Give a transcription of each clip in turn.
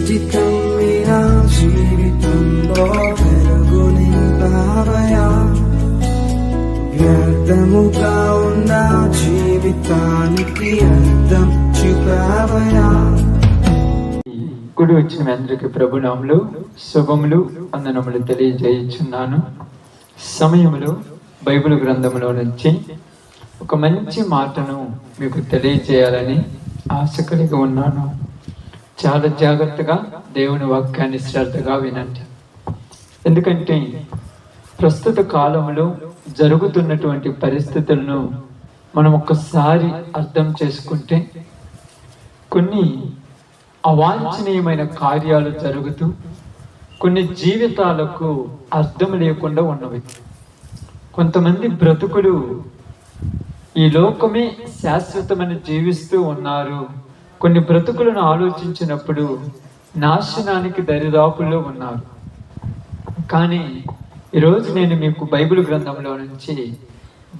చిటికం మీరా జీవితంలో వెలుగు నింపావయా, వ్యర్థముగా ఉన్న జీవితానికి అర్థం చూపావయా. కూడి వచ్చిన మీ అందరికీ ప్రభునామములు శుభములు వందనములు తెలియజేయుచున్నాను. సమయములో బైబిల్ గ్రంథంలో నుంచి ఒక మంచి మాటను మీకు తెలియజేయాలని ఆశ కలిగి ఉన్నాను. చాలా జాగ్రత్తగా దేవుని వాక్యాన్ని శ్రద్ధగా వినండి. ఎందుకంటే ప్రస్తుత కాలంలో జరుగుతున్నటువంటి పరిస్థితులను మనం ఒక్కసారి అర్థం చేసుకుంటే కొన్ని అవాంఛనీయమైన కార్యాలు జరుగుతూ కొన్ని జీవితాలకు అర్థం లేకుండా ఉన్నవి. కొంతమంది బ్రతుకులు ఈ లోకమే శాశ్వతమని జీవిస్తూ ఉన్నారు. కొన్ని బ్రతుకులను ఆలోచించినప్పుడు నాశనానికి దరిదాపుల్లో ఉన్నారు. కానీ ఈరోజు నేను మీకు బైబిల్ గ్రంథంలో నుంచి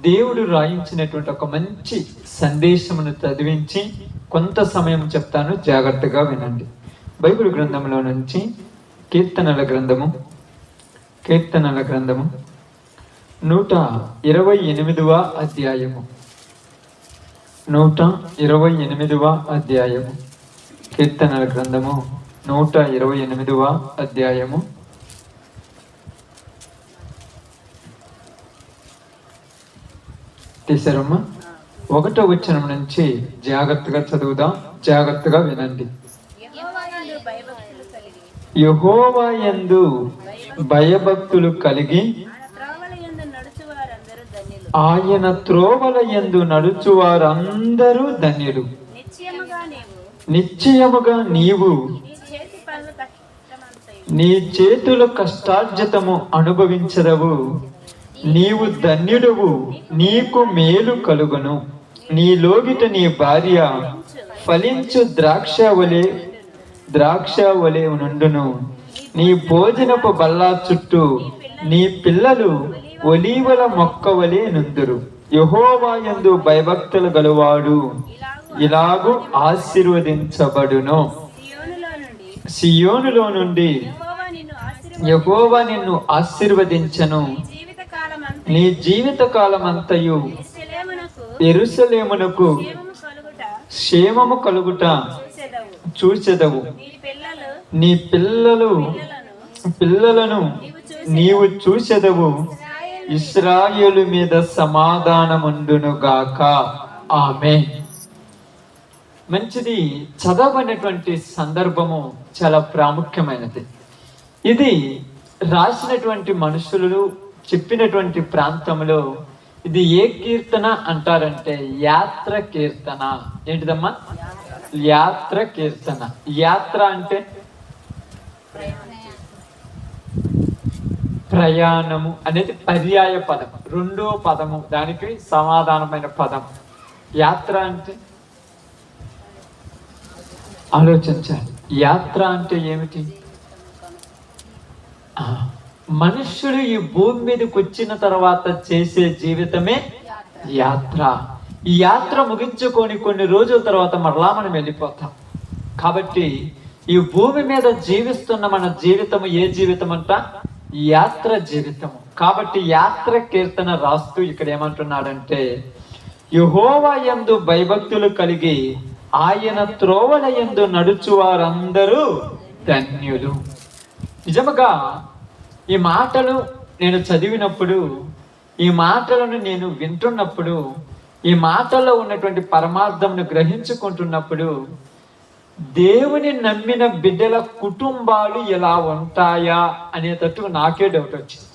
దేవుడు రాయించినటువంటి ఒక మంచి సందేశమును చదివించి కొంత సమయం చెప్తాను, జాగ్రత్తగా వినండి. బైబిల్ గ్రంథంలో నుంచి కీర్తనల గ్రంథము 128వ అధ్యాయము 128వ అధ్యాయము కీర్తనల గ్రంథము 128వ అధ్యాయము తీసారమ్మా. 1వ వచనం నుంచి జాగ్రత్తగా చదువుదాం, జాగ్రత్తగా వినండి. యెహోవా యందు భయభక్తులు కలిగి ఆయన త్రోవల యందు నడుచువారందరూ ధన్యులు. నిశ్చయముగా నీవు నీ చేతుల కష్టార్జితము అనుభవించదవు. నీవు ధన్యుడవు, నీకు మేలు కలుగును. నీ లోగిట నీ భార్య ఫలించు ద్రాక్షవలే నుండును. నీ భోజనపు బల్లా చుట్టూ నీ పిల్లలు ఒలీవల మొక్క వలె నుందురు. యెహోవా యందు భయభక్తులు గలవాడు ఇలాగు ఆశీర్వదించబడును. సియోనులో నుండి యెహోవా నిన్ను ఆశీర్వదించను. నీ జీవిత కాలమంతయు యెరూషలేమునకు క్షేమము కలుగుట చూచెదవు. నీ పిల్లలను నీవు చూచెదవు. ఇశ్రాయేలు మీద సమాధానముండును గాక. ఆమేన్. మంచిది. చదవనటువంటి సందర్భము చాలా ప్రాముఖ్యమైనది. ఇది రాసినటువంటి మనుషులు చెప్పినటువంటి ప్రాంతంలో ఇది ఏ కీర్తన అంటారంటే యాత్ర కీర్తన. ఏంటిదమ్మా? యాత్ర కీర్తన. యాత్ర అంటే ప్రయాణము అనేది పర్యాయ పదం, రెండో పదము, దానికి సమాధానమైన పదం. యాత్ర అంటే ఆలోచించాలి. యాత్ర అంటే ఏమిటి? మనుష్యుడు ఈ భూమి మీదకి వచ్చిన తర్వాత చేసే జీవితమే యాత్ర. ఈ యాత్ర ముగించుకొని కొన్ని రోజుల తర్వాత మరలా మనం వెళ్ళిపోతాం. కాబట్టి ఈ భూమి మీద జీవిస్తున్న మన జీవితం ఏ జీవితం అంట? యాత్ర జీవితము. కాబట్టి యాత్ర కీర్తన రాస్తూ ఇక్కడ ఏమంటున్నాడంటే, యెహోవా యందు భయభక్తులు కలిగి ఆయన త్రోవల యందు నడుచువారందరూ ధన్యులు. నిజముగా ఈ మాటలు నేను చదివినప్పుడు, ఈ మాటలను నేను వింటున్నప్పుడు, ఈ మాటల్లో ఉన్నటువంటి పరమార్థమును గ్రహించుకుంటున్నప్పుడు దేవుని నమ్మిన బిడ్డల కుటుంబాలు ఎలా ఉంటాయా అనేటట్టు నాకే డౌట్ వచ్చింది.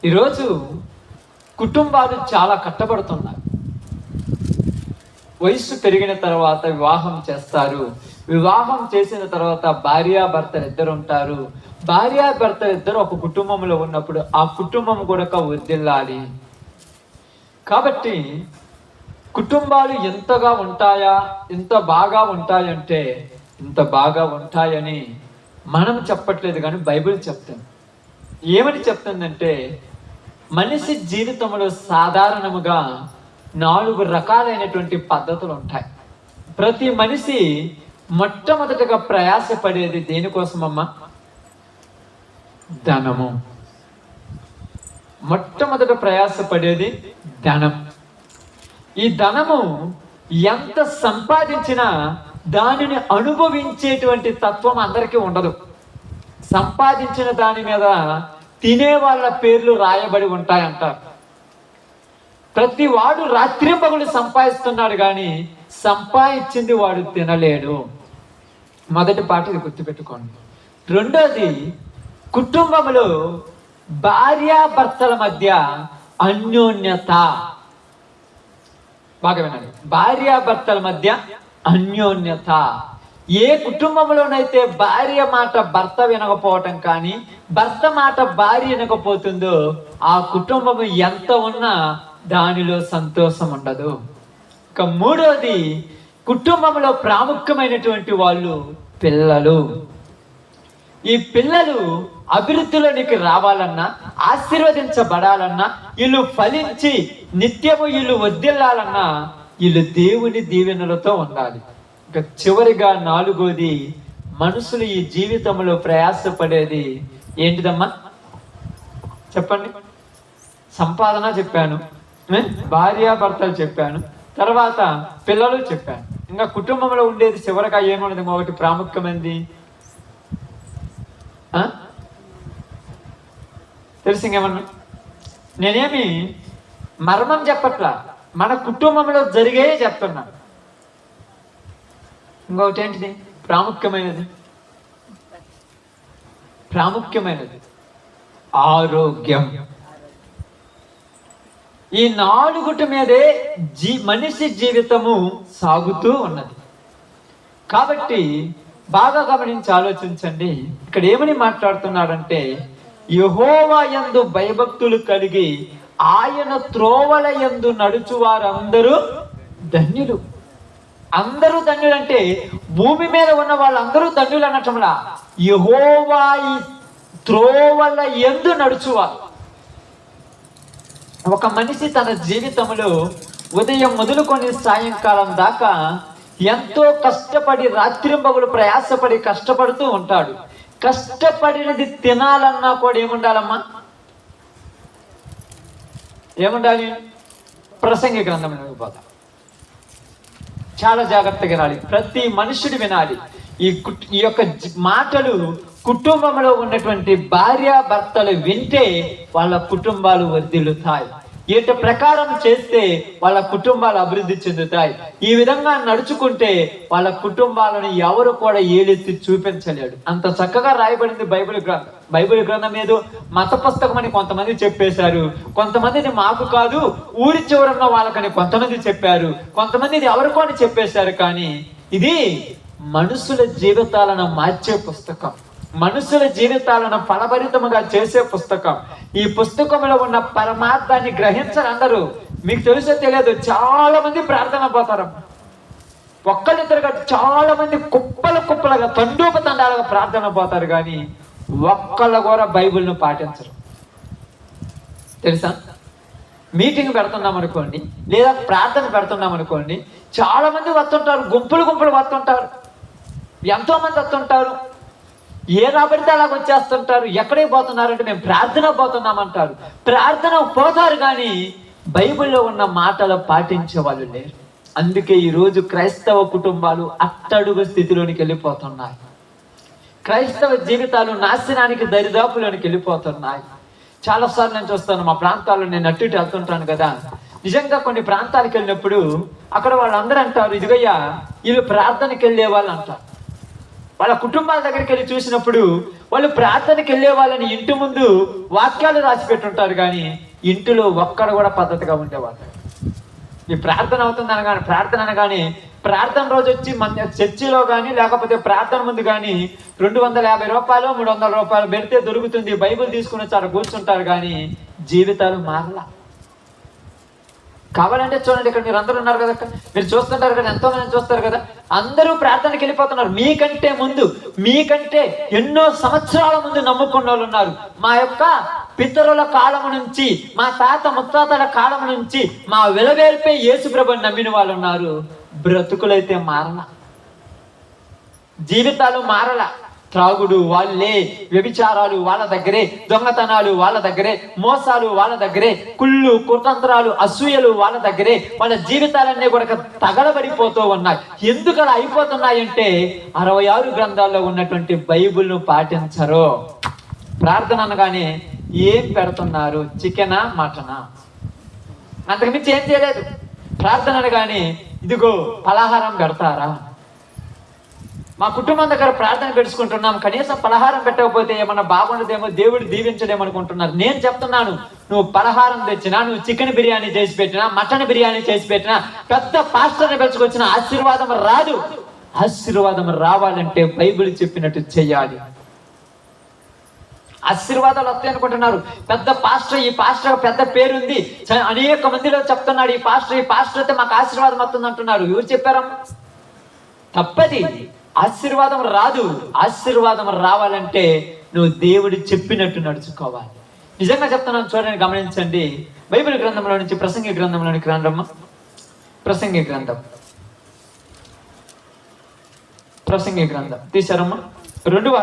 ఈరోజు కుటుంబాలు చాలా కట్టబడుతున్నాయి. వయస్సు పెరిగిన తర్వాత వివాహం చేస్తారు. వివాహం చేసిన తర్వాత భార్యాభర్తలు ఇద్దరు ఉంటారు. భార్యాభర్తలు ఇద్దరు ఒక కుటుంబంలో ఉన్నప్పుడు ఆ కుటుంబం కూడా వర్ధిల్లాలి. కాబట్టి కుటుంబాలు ఎంతగా ఉంటాయా, ఎంత బాగా ఉంటాయంటే ఇంత బాగా ఉంటాయని మనం చెప్పట్లేదు, కానీ బైబిల్ చెప్తుంది. ఏమని చెప్తుందంటే, మనిషి జీవితంలో సాధారణముగా 4 రకాలైనటువంటి పద్ధతులు ఉంటాయి. ప్రతి మనిషి మొట్టమొదటిగా ప్రయాసపడేది దేనికోసమమ్మా? ధనము. మొట్టమొదట ప్రయాసపడేది ధనం. ఈ ధనము ఎంత సంపాదించినా దానిని అనుభవించేటువంటి తత్వం అందరికీ ఉండదు. సంపాదించిన దాని మీద తినే వాళ్ళ పేర్లు రాయబడి ఉంటాయంటారు. ప్రతి వాడు రాత్రింపగలు సంపాదిస్తున్నాడు కానీ సంపాదించింది వాడు తినలేడు. మొదటి పాట ఇది గుర్తుపెట్టుకోండి. రెండోది, కుటుంబంలో భార్యాభర్తల మధ్య అన్యోన్యత. బాగా వినండి, భార్యాభర్తల మధ్య అన్యోన్యత. ఏ కుటుంబంలోనైతే భార్య మాట భర్త వినకపోవటం కానీ భర్త మాట భార్య వినకపోతుందో ఆ కుటుంబం ఎంత ఉన్నా దానిలో సంతోషం ఉండదు. ఇక మూడోది, కుటుంబంలో ప్రాముఖ్యమైనటువంటి వాళ్ళు పిల్లలు. ఈ పిల్లలు అభివృద్ధిలోనికి రావాలన్నా, ఆశీర్వదించబడాలన్నా, వీళ్ళు ఫలించి నిత్యము వీళ్ళు వర్ధిల్లాలన్నా వీళ్ళు దేవుని దీవెనలతో ఉండాలి. ఇక చివరిగా నాలుగోది, మనుషులు ఈ జీవితంలో ప్రయాసపడేది ఏంటిదమ్మా? చెప్పండి. సంపాదన చెప్పాను, భార్యాభర్తలు చెప్పాను, తర్వాత పిల్లలు చెప్పాను. ఇంకా కుటుంబంలో ఉండేది చివరిగా ఏమున్నది? ఒకటి ప్రాముఖ్యమైనది తెలిసి ఇంకేమన్నా? నేనేమి మర్మం చెప్పట్లా, మన కుటుంబంలో జరిగే చెప్తున్నా. ఇంకొకటి ఏంటిది? ప్రాముఖ్యమైనది ఆరోగ్యం. ఈ నాలుగుటి మీదే మనిషి జీవితము సాగుతూ ఉన్నది. కాబట్టి బాగా గమనించి ఆలోచించండి. ఇక్కడ ఏమని మాట్లాడుతున్నాడంటే, యెహోవా యందు భయభక్తులు కలిగి ఆయన త్రోవల యందు నడుచు వారందరూ ధన్యులు. అందరూ ధన్యులు అంటే భూమి మీద ఉన్న వాళ్ళందరూ ధన్యులు అనటంలా, యెహోవా త్రోవల యందు నడుచువారు. ఒక మనిషి తన జీవితంలో ఉదయం మొదలుకొని సాయంకాలం దాకా ఎంతో కష్టపడి రాత్రింబగులు ప్రయాసపడి కష్టపడుతూ ఉంటాడు. కష్టపడినది తినాలన్నా కూడా ఏముండాలమ్మా? ఏముండాలి? ప్రసంగి గ్రంథంలోకి పోతాం. చాలా జాగ్రత్తగా వినాలి, ప్రతి మనుషుడు వినాలి. ఈ యొక్క మాటలు కుటుంబంలో ఉన్నటువంటి భార్యాభర్తలు వింటే వాళ్ళ కుటుంబాలు వర్ధిల్లుతాయి. ఈట ప్రకారం చేస్తే వాళ్ళ కుటుంబాలు అభివృద్ధి చెందుతాయి. ఈ విధంగా నడుచుకుంటే వాళ్ళ కుటుంబాలను ఎవరు కూడా ఏలెత్తి చూపించలేడు. అంత చక్కగా రాయబడింది బైబిల్ గ్రంథం ఏదో మత పుస్తకం అని కొంతమంది చెప్పేశారు, కొంతమంది మాకు కాదు ఊరి చివరన్న వాళ్ళకని కొంతమంది చెప్పారు, కొంతమంది ఇది ఎవరికో అని చెప్పేశారు. కానీ ఇది మనుషుల జీవితాలను మార్చే పుస్తకం, మనుషుల జీవితాలను ఫలభరితముగా చేసే పుస్తకం. ఈ పుస్తకంలో ఉన్న పరమార్థాన్ని గ్రహించని అందరూ, మీకు తెలుసో తెలియదు, చాలా మంది ప్రార్థన పోతారు. ఒక్కరిద్దరుగా చాలా మంది కుప్పలుగా తండోపతండాలుగా ప్రార్థన పోతారు, కానీ ఒక్కళ్ళు కూడా బైబిల్ను పాటించరు. తెలుసా? మీటింగ్ పెడుతున్నాం అనుకోండి, లేదా ప్రార్థన పెడుతున్నాం అనుకోండి, చాలా మంది వస్తుంటారు, గుంపులు వస్తుంటారు, ఎంతో మంది వస్తుంటారు. ఏ రాబడితే అలాగ వచ్చేస్తుంటారు. ఎక్కడికి పోతున్నారంటే మేము ప్రార్థన పోతున్నామంటారు. ప్రార్థన పోతారు కానీ బైబిల్లో ఉన్న మాటలు పాటించే వాళ్ళు లేరు. అందుకే ఈరోజు క్రైస్తవ కుటుంబాలు అట్టడుగు స్థితిలోనికి వెళ్ళిపోతున్నాయి. క్రైస్తవ జీవితాలు నాశనానికి దరిదాపులోనికి వెళ్ళిపోతున్నాయి. చాలాసార్లు నేను చూస్తాను, మా ప్రాంతాల్లో నేను అటు ఇటు వెళ్తుంటాను కదా, నిజంగా కొన్ని ప్రాంతాలకు వెళ్ళినప్పుడు అక్కడ వాళ్ళందరూ అంటారు, ఇదిగయ్యా వీళ్ళు ప్రార్థనకి వెళ్ళే వాళ్ళు అంటారు. వాళ్ళ కుటుంబాల దగ్గరికి వెళ్ళి చూసినప్పుడు వాళ్ళు ప్రార్థనకి వెళ్ళే వాళ్ళని ఇంటి ముందు వాక్యాలు రాసి పెట్టుంటారు, కానీ ఇంటిలో ఒక్కడ కూడా పద్ధతిగా ఉండేవాళ్ళు. ఈ ప్రార్థన అవుతుంది అనగానే ప్రార్థన రోజు వచ్చి మన చర్చిలో కానీ లేకపోతే ప్రార్థన ముందు కానీ 250 రూపాయలు 300 రూపాయలు పెడితే దొరుకుతుంది, బైబిల్ తీసుకుని చాలా కూర్చుంటారు, కానీ జీవితాలు మారలా. కావాలంటే చూడండి, ఇక్కడ మీరు అందరూ ఉన్నారు కదా, మీరు చూస్తుంటారు కదా, ఎంతో మంది చూస్తారు కదా, అందరూ ప్రార్థనకి వెళ్ళిపోతున్నారు. మీకంటే ఎన్నో సంవత్సరాల ముందు నమ్ముకున్న వాళ్ళు ఉన్నారు. మా యొక్క పితరుల కాలము నుంచి, మా తాత ముత్తాతల కాలము నుంచి మా వెలవేల్పై యేసు ప్రభువుని నమ్మిన వాళ్ళు ఉన్నారు. బ్రతుకులైతే మారలా. జీవితాలు మారల. త్రాగుడు వాళ్ళే, వ్యభిచారాలు వాళ్ళ దగ్గరే, దొంగతనాలు వాళ్ళ దగ్గరే, మోసాలు వాళ్ళ దగ్గరే, కుళ్ళు కుతంత్రాలు అసూయలు వాళ్ళ దగ్గరే. వాళ్ళ జీవితాలన్నీ కూడా తగలబడిపోతూ ఉన్నాయి. ఎందుకు అలా అయిపోతున్నాయంటే 66 గ్రంథాల్లో ఉన్నటువంటి బైబిల్ను పాటించరు. ప్రార్థన అనగానే ఏం పెడుతున్నారు? చికెనా మటనా? అంతకుమించి ఏం చేయలేదు. ప్రార్థన అనగానే ఇదిగో పలహారం పెడతారా? మా కుటుంబం దగ్గర ప్రార్థన పెట్టుకుంటున్నాం, కనీసం పలహారం పెట్టకపోతే ఏమన్నా బాగుండదేమో, దేవుడు దీవించడేమనుకుంటున్నారు. నేను చెప్తున్నాను, నువ్వు పలహారం తెచ్చినా, నువ్వు చికెన్ బిర్యానీ చేసి పెట్టినా, మటన్ బిర్యానీ చేసి పెట్టినా, పెద్ద పాస్టర్ని పెంచుకొచ్చిన ఆశీర్వాదం రాదు. ఆశీర్వాదం రావాలంటే బైబిల్ చెప్పినట్టు చెయ్యాలి. ఆశీర్వాదాలు వస్తాయి అనుకుంటున్నారు. పెద్ద పాస్టర్, ఈ పాస్టర్ పెద్ద పేరుంది, అనేక మందిలో చెప్తున్నాడు ఈ పాస్టర్ అయితే మాకు ఆశీర్వాదం వస్తుంది అంటున్నారు. ఎవరు చెప్పారమ్మా? తప్పది. ఆశీర్వాదం రాదు. ఆశీర్వాదం రావాలంటే నువ్వు దేవుడు చెప్పినట్టు నడుచుకోవాలి. నిజంగా చెప్తున్నాను, చూడండి, గమనించండి. బైబిల్ గ్రంథంలో నుంచి ప్రసంగి గ్రంథంలోనికి రండమ్మా. ప్రసంగి గ్రంథం తీశారమ్మా. 2వ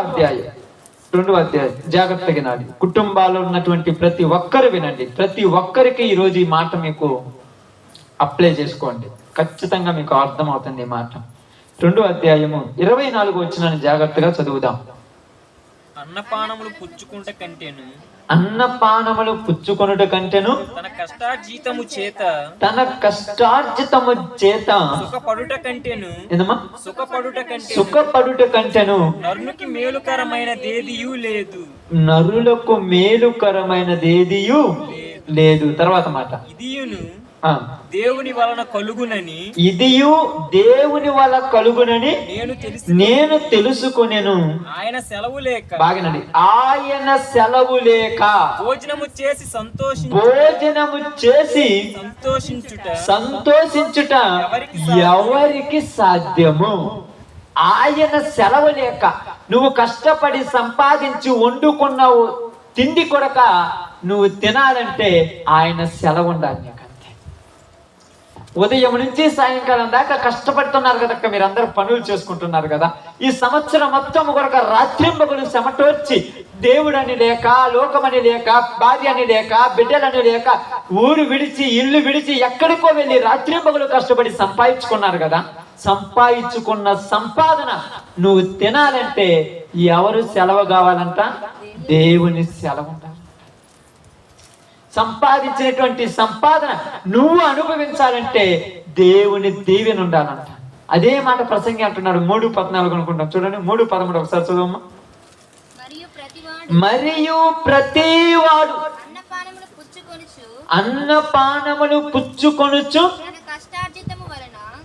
అధ్యాయం జాగ్రత్తగా వినాలి. కుటుంబాల్లో ఉన్నటువంటి ప్రతి ఒక్కరు వినండి. ప్రతి ఒక్కరికి ఈరోజు ఈ మాట మీకు అప్లై చేసుకోండి. ఖచ్చితంగా మీకు అర్థమవుతుంది ఈ మాట. 2వ అధ్యాయము 24వ వచనాన్ని జాగ్రత్తగా చదువుదాం. అన్నపానములు పుచ్చుకొనుట కంటెను తన కష్టార్జితము చేత సుఖపడుట కంటెను నరునికి మేలుకరమైనదేదియు లేదు. తర్వాత మాట, దేవుని వలన కలుగునని నేను తెలుసుకొనెను. ఆయన సెలవు లేక భోజనము చేసి సంతోషించుట ఎవరికి సాధ్యము? ఆయన సెలవు లేక నువ్వు కష్టపడి సంపాదించి వండుకున్నావు తిండి కొరక నువ్వు తినాలంటే ఆయన సెలవు ఉండాలి. ఉదయం నుంచి సాయంకాలం దాకా కష్టపడుతున్నారు కదా, మీరందరూ పనులు చేసుకుంటున్నారు కదా. ఈ సంవత్సరం మొత్తం కొరక రాత్రింబగులు చెమటోర్చి దేవుడని లేక, లోకమని లేక, భార్య అని లేక, బిడ్డలని లేక, ఊరు విడిచి ఇల్లు విడిచి ఎక్కడికో వెళ్ళి రాత్రింబగులు కష్టపడి సంపాదించుకున్నారు కదా. సంపాదించుకున్న సంపాదన నువ్వు తినాలంటే ఎవరు సెలవు కావాలంట? దేవుని సెలవు ఉండాలి. సంపాదించినటువంటి సంపాదన నువ్వు అనుభవించాలంటే దేవుని దీవెన ఉండాలంట. అదే మాట ప్రసంగి అంటున్నాడు. 3:14 అనుకుంటాం. చూడండి, 3:13 ఒకసారి చదవమ్మా. మరియు ప్రతివాడు అన్నపానములు పుచ్చుకొనుచు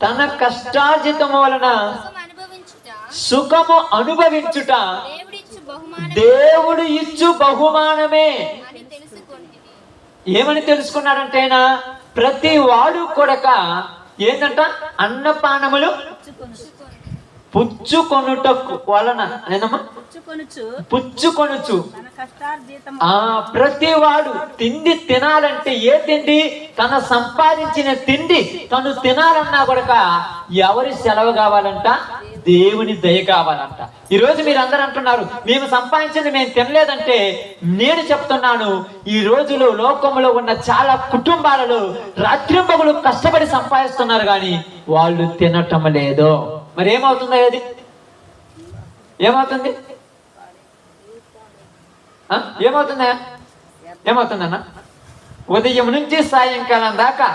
తన కష్టార్జితము వలన సుఖము అనుభవించుట దేవుడు ఇచ్చు బహుమానమే. ఏమని తెలుసుకున్నాడంటే ఆయన ప్రతి వాడు కొడక ఏంటంట? అన్నపానములు పుచ్చుకొనుట వలన పుచ్చుకొనుచు ప్రతి వాడు తిండి తినాలంటే ఏ తిండి? తన సంపాదించిన తిండి తను తినాలన్నా కొడక ఎవరి సెలవు కావాలంట? దేవుని దయ కావాలంట. ఈరోజు మీరు అందరూ అంటున్నారు మేము సంపాదించింది మేము తినలేదంటే, నేను చెప్తున్నాను ఈ రోజులో లోకంలో ఉన్న చాలా కుటుంబాలలో రాత్రింబగులు కష్టపడి సంపాదిస్తున్నారు కానీ వాళ్ళు తినటం లేదు. మరి ఏమవుతుందో? అది ఏమవుతుందన్నా? ఉదయం నుంచి సాయంకాలం దాకా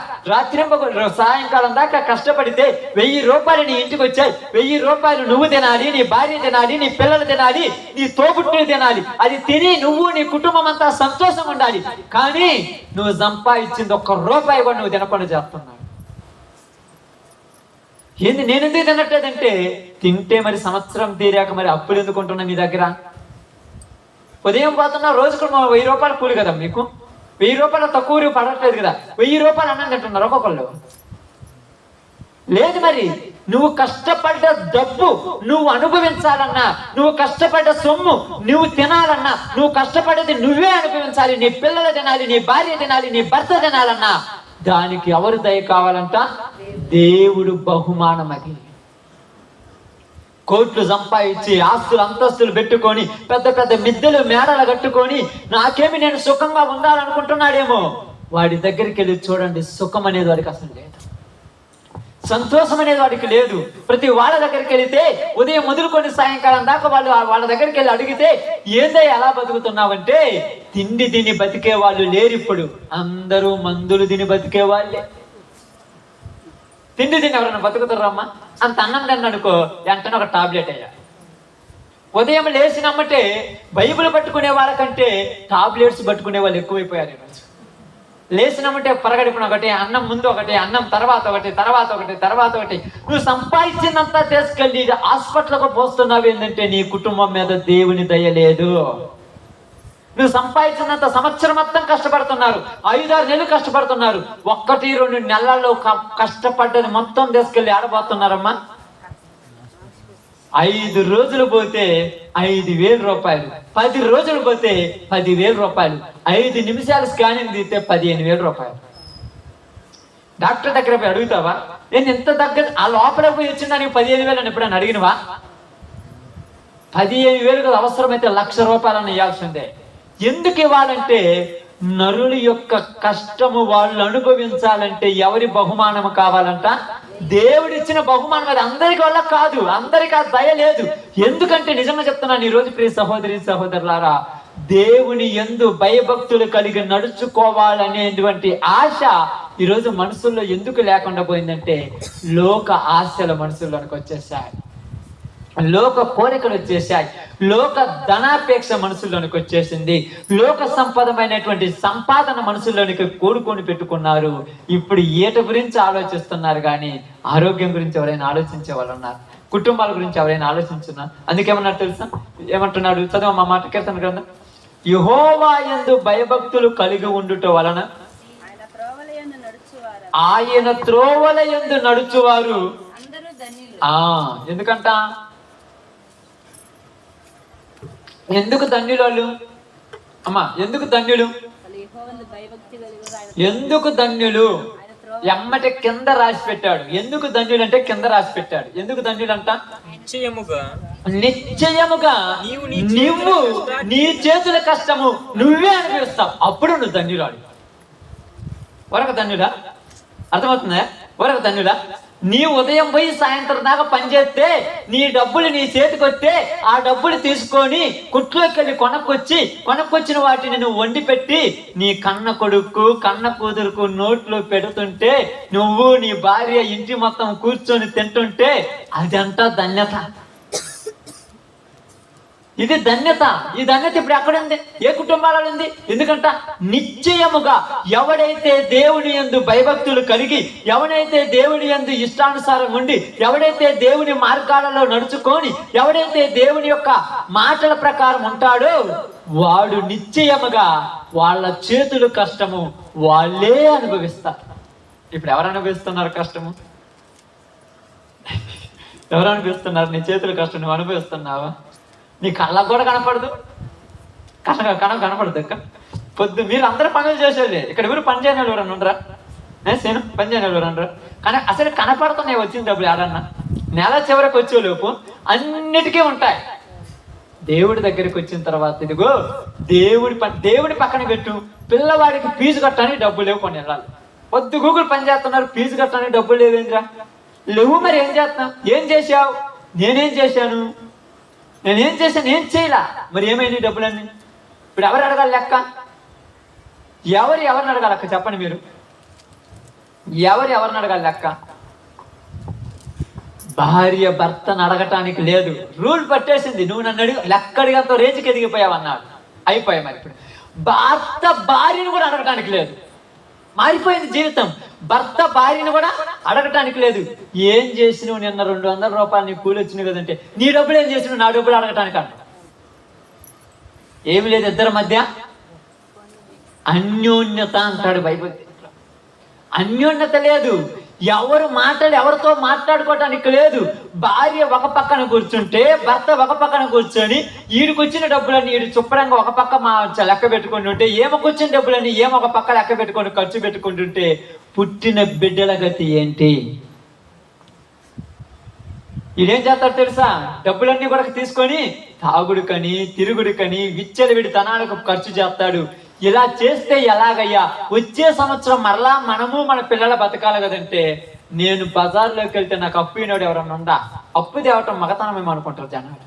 సాయంకాలం దాకా కష్టపడితే 1000 రూపాయలు నీ ఇంటికి వచ్చాయి. 1000 రూపాయలు నువ్వు తినాలి, నీ భార్య తినాలి, నీ పిల్లలు తినాలి, నీ తోబుట్టులు తినాలి. అది తిని నువ్వు నీ కుటుంబం అంతా సంతోషంగా ఉండాలి. కానీ నువ్వు సంపాదించింది 1 రూపాయి కూడా నువ్వు తినకుండా చేస్తున్నావు. ఏంది నేను ఎందుకు తినట్లేదంటే, తింటే మరి సంవత్సరం తీరాక మరి అప్పులు ఎందుకు ఉంటున్నా మీ దగ్గర? ఉదయం పోతున్నా రోజుకు 1000 రూపాయలు కూలి కదా మీకు. 1000 రూపాయలు తక్కువ పడట్లేదు కదా. 1000 రూపాయలు అన్నం తింటున్నారు ఒక్కొక్కళ్ళు. లేదు, మరి నువ్వు కష్టపడ్డ డబ్బు నువ్వు అనుభవించాలన్నా, నువ్వు కష్టపడ్డ సొమ్ము నువ్వు తినాలన్నా, నువ్వు కష్టపడేది నువ్వే అనుభవించాలి. నీ పిల్లలు తినాలి, నీ భార్య తినాలి, నీ భర్త తినాలన్నా దానికి ఎవరు దయ కావాలంట? దేవుడు బహుమానం. అది కోట్లు సంపాదించి ఆస్తులు అంతస్తులు పెట్టుకొని పెద్ద పెద్ద మిద్దెలు మేడలు కట్టుకొని నాకేమి నేను సుఖంగా ఉండాలనుకుంటున్నాడేమో. వాడి దగ్గరికి వెళ్ళి చూడండి, సుఖం అనేది వాడికి అసలు లేదు, సంతోషం అనేది వాడికి లేదు. ప్రతి వాళ్ళ దగ్గరికి వెళితే ఉదయం మొదలుకొని సాయంకాలం దాకా వాళ్ళ దగ్గరికి వెళ్ళి అడిగితే ఏందో ఎలా బతుకుతున్నావంటే, తిండి తిని బతికే వాళ్ళు లేరు ఇప్పుడు, అందరూ మందులు తిని బతికే వాళ్ళే. తిండి తిని ఎవరైనా బతుకుతారమ్మా? అంత అన్నం తిన్న అనుకో వెంటనే ఒక టాబ్లెట్ అయ్యా. ఉదయం లేచినమ్మటే బైబిల్ పట్టుకునే వాళ్ళకంటే టాబ్లెట్స్ పట్టుకునే వాళ్ళు ఎక్కువైపోయారు ఈరోజు. లేచినమ్మటే పరగడిపిన ఒకటి, అన్నం ముందు ఒకటి, అన్నం తర్వాత ఒకటి, తర్వాత ఒకటి, తర్వాత ఒకటి. నువ్వు సంపాదించిందంతా తీసుకెళ్ళి హాస్పిటల్కు పోస్తున్నావు. ఏంటంటే నీ కుటుంబం మీద దేవుని దయ లేదు. నువ్వు సంపాదించినంత సంవత్సరం మొత్తం కష్టపడుతున్నారు, 5-6 నెలలు కష్టపడుతున్నారు, 1-2 నెలల్లో కష్టపడ్డది మొత్తం తీసుకెళ్ళి ఆడబోతున్నారమ్మా. 5 రోజులు పోతే 5,000 రూపాయలు, 10 రోజులు పోతే 10,000 రూపాయలు, 5 నిమిషాలు స్కానింగ్ తీస్తే 15,000 రూపాయలు. డాక్టర్ దగ్గర పోయి అడుగుతావా? నేను ఎంత దగ్గర ఆ లోపల పోయి వచ్చిందా నీకు 15,000 అని ఎప్పుడైనా అడిగినవా? 15,000 అవసరమైతే 1,00,000 రూపాయలని ఇవ్వాల్సిందే. ఎందుకు ఇవ్వాలంటే నరుల యొక్క కష్టము వాళ్ళు అనుభవించాలంటే ఎవరి బహుమానం కావాలంట? దేవుడిచ్చిన బహుమానం. అది అందరికి వల్ల కాదు, అందరికి ఆ దయ లేదు. ఎందుకంటే నిజంగా చెప్తున్నాను ఈరోజు ప్రియ సహోదరి సహోదరులారా, దేవుని యందు భయభక్తులు కలిగి నడుచుకోవాలనేటువంటి ఆశ ఈరోజు మనసుల్లో ఎందుకు లేకుండా పోయిందంటే, లోక ఆశల మనసుల్లోనికి వచ్చేసాయి, లోక కోరికలు వచ్చేసాయి, లోక ధనాపేక్ష మనసుల్లోనికి వచ్చేసింది, లోక సంపదమైనటువంటి సంపాదన మనసుల్లోనికి కూడుకొని పెట్టుకున్నారు. ఇప్పుడు ఈట గురించి ఆలోచిస్తున్నారు కానీ ఆరోగ్యం గురించి ఎవరైనా ఆలోచించే వాళ్ళు ఉన్నారు? కుటుంబాల గురించి ఎవరైనా ఆలోచించున్నారు? అందుకేమన్నారు తెలుసా? ఏమంటున్నాడు? చదువు మా మాట, కీర్తన గ్రంథం. యెహోవా యందు భయభక్తులు కలిగి ఉండుట వలన ఆయన త్రోవల యందు నడుచువారు. ఎందుకంట? ఎందుకు ధన్యులు వాళ్ళు? అమ్మా ఎందుకు ధన్యులు? ఎందుకు ధన్యులు? ఎమ్మటి కింద రాసి పెట్టాడు. ఎందుకు ధన్యులు అంటే కింద రాసి పెట్టాడు. ఎందుకు ధన్యులు అంట? నిశ్చయముగా నువ్వు నీ చేతుల కష్టము నువ్వే అనిపిస్తావు, అప్పుడు నువ్వు ధన్యురాడు. వరకు ధన్యుడా? అర్థమవుతుందా? వరకు ధన్యుడా? నీ ఉదయం పోయి సాయంత్రం దాకా పనిచేస్తే నీ డబ్బులు నీ చేతికి వస్తే ఆ డబ్బులు తీసుకొని కుట్లోకి వెళ్ళి కొనక్కొచ్చిన వాటిని నువ్వు వండి పెట్టి నీ కన్న కొడుకు కన్న కూతురుకు నోట్లో పెడుతుంటే నువ్వు నీ భార్య ఇంటి మొత్తం కూర్చొని తింటుంటే అదంతా ధన్యత. ఇది ధన్యత. ఈ ధన్యత ఇప్పుడు ఎక్కడుంది? ఏ కుటుంబాలలో ఉంది? ఎందుకంట నిశ్చయముగా ఎవడైతే దేవుని యందు భయభక్తులు కలిగి, ఎవడైతే దేవుని యందు ఇష్టానుసారం ఉండి, ఎవడైతే దేవుని మార్గాలలో నడుచుకొని, ఎవడైతే దేవుని యొక్క మాటల ప్రకారం ఉంటాడో వాడు నిశ్చయముగా వాళ్ళ చేతుల కష్టము వాళ్ళే అనుభవిస్తారు. ఇప్పుడు ఎవరు అనుభవిస్తున్నారు కష్టము? ఎవరు అనుభవిస్తున్నారు? నీ చేతుల కష్టం నువ్వు అనుభవిస్తున్నావా? నీ కళ్ళకు కూడా కనపడదు, కనపడదు. పొద్దు మీరు అందరూ పనులు చేసేది, ఇక్కడ ఎవరు పని చేయని వాళ్ళు ఎవరన్నా ఉండరా? నేను పని చేయని వాళ్ళు ఎవరన్నా? కానీ అసలు కనపడుతున్నాయి వచ్చిన డబ్బులు ఏడన్నా? నెల చివరికి వచ్చేలోపు అన్నిటికీ ఉంటాయి. దేవుడి దగ్గరికి వచ్చిన తర్వాత ఇదిగో దేవుడి పక్కన పెట్టు. పిల్లవాడికి ఫీజు కట్టడానికి డబ్బులు లేవు, కొన్ని వెళ్ళాలి. పొద్దు గూగుల్ పని చేస్తున్నారు, ఫీజు కట్టడానికి డబ్బులు లేవేంద్రా? లేవు. మరి ఏం చేస్తున్నావు? ఏం చేశావు? నేనేం చేశాను? నేనేం చేశాను? ఏం చేయలా. మరి ఏమైంది డబ్బులన్నీ? ఇప్పుడు ఎవరు అడగాలి లెక్క? ఎవరిని అడగాలి లెక్క? చెప్పండి మీరు. ఎవరిని అడగాలి లెక్క? భార్య భర్తను అడగటానికి లేదు, రూల్ పట్టేసింది. నువ్వు నన్ను అడిగి లెక్క అడిగంత రేంజ్కి ఎదిగిపోయావు అన్నాడు. అయిపోయాయి. మరి ఇప్పుడు భర్త భార్యను కూడా అడగటానికి లేదు. మారిపోయింది జీవితం. భర్త భార్యను కూడా అడగటానికి లేదు. ఏం చేసినావు? నిన్న 200 రూపాయలు నీ కూలి వచ్చినావు కదంటే నీ డబ్బులు ఏం చేసినావు? నా డబ్బులు అడగటానికి అంట. ఏమి లేదు ఇద్దరి మధ్య అన్యోన్యత అంటాడు బైబిల్. అన్యోన్యత లేదు. ఎవరితో మాట్లాడుకోవటానికి లేదు. భార్య ఒక పక్కన కూర్చుంటే భర్త ఒక పక్కన కూర్చొని ఈడికొచ్చిన డబ్బులన్నీ ఈడు శుభ్రంగా ఒక పక్క లెక్క పెట్టుకుని ఉంటే, ఏమొచ్చిన డబ్బులన్నీ ఒక పక్క లెక్క పెట్టుకొని ఖర్చు పెట్టుకుంటుంటే పుట్టిన బిడ్డల గతి ఏంటి? ఈడేం చేస్తాడు తెలుసా? డబ్బులన్నీ కూడా తీసుకొని తాగుడుకని తిరుగుడుకని విచ్చలవిడి తనాలకు ఖర్చు చేస్తాడు. ఇలా చేస్తే ఎలాగయ్యా? వచ్చే సంవత్సరం మరలా మనము మన పిల్లల బతకాలి కదంటే, నేను బజార్లోకి వెళ్తే నాకు అప్పు అయినాడు ఎవరన్నా ఉందా? అప్పు తేవటం మగతనమేమో అనుకుంటారు జనాలు.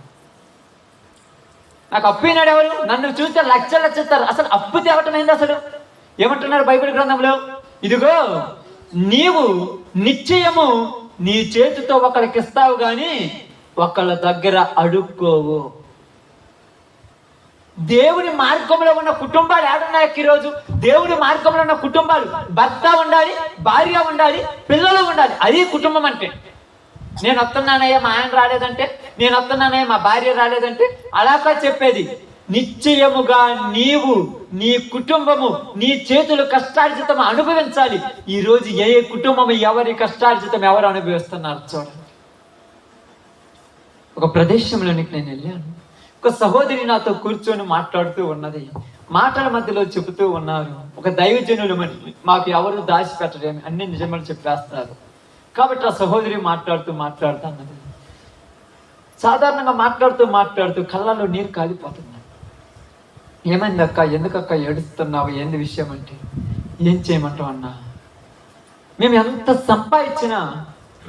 నాకు అప్పు అయినాడు ఎవరు? నన్ను చూస్తే లక్షలు ఇస్తారు. అసలు అప్పు తేవటం ఏంది అసలు? ఏమంటున్నారు బైబిల్ గ్రంథంలో? ఇదిగో నీవు నిశ్చయము నీ చేతితో ఒకరికి ఇస్తావు గాని ఒకళ్ళ దగ్గర అడుక్కోవు. దేవుని మార్గంలో ఉన్న కుటుంబాలు ఏడున్నాయి ఈరోజు? దేవుని మార్గంలో ఉన్న కుటుంబాలు భర్త ఉండాలి, భార్య ఉండాలి, పిల్లలు ఉండాలి. అది కుటుంబం అంటే. నేను వస్తున్నానయ్యా మా ఆయన రాలేదంటే, నేను వస్తున్నానయ్యా మా భార్య రాలేదంటే అలాగా చెప్పేది. నిశ్చయముగా నీవు నీ కుటుంబము నీ చేతులు కష్టార్జితం అనుభవించాలి. ఈ రోజు ఏ కుటుంబం ఎవరి కష్టార్జితం ఎవరు అనుభవిస్తున్నారు చూడండి. ఒక ప్రదేశంలోనికి నేను వెళ్ళాను. ఒక సహోదరి నాతో కూర్చొని మాట్లాడుతూ ఉన్నది. మాటల మధ్యలో చెబుతూ ఉన్నారు, ఒక దైవజనులు మాకు ఎవరు దాచిపెట్టలేమి, అన్ని నిజమని చెప్పేస్తున్నారు. కాబట్టి ఆ సహోదరి మాట్లాడుతూ అన్నది. సాధారణంగా మాట్లాడుతూ కళ్ళలో నీరు కాలిపోతుంది. ఏమైంది అక్క? ఎందుకక్క ఏడుస్తున్నావు? ఏంది విషయం అంటే, ఏం చేయమంటావు అన్నా, మేము ఎంత సంపాదించినా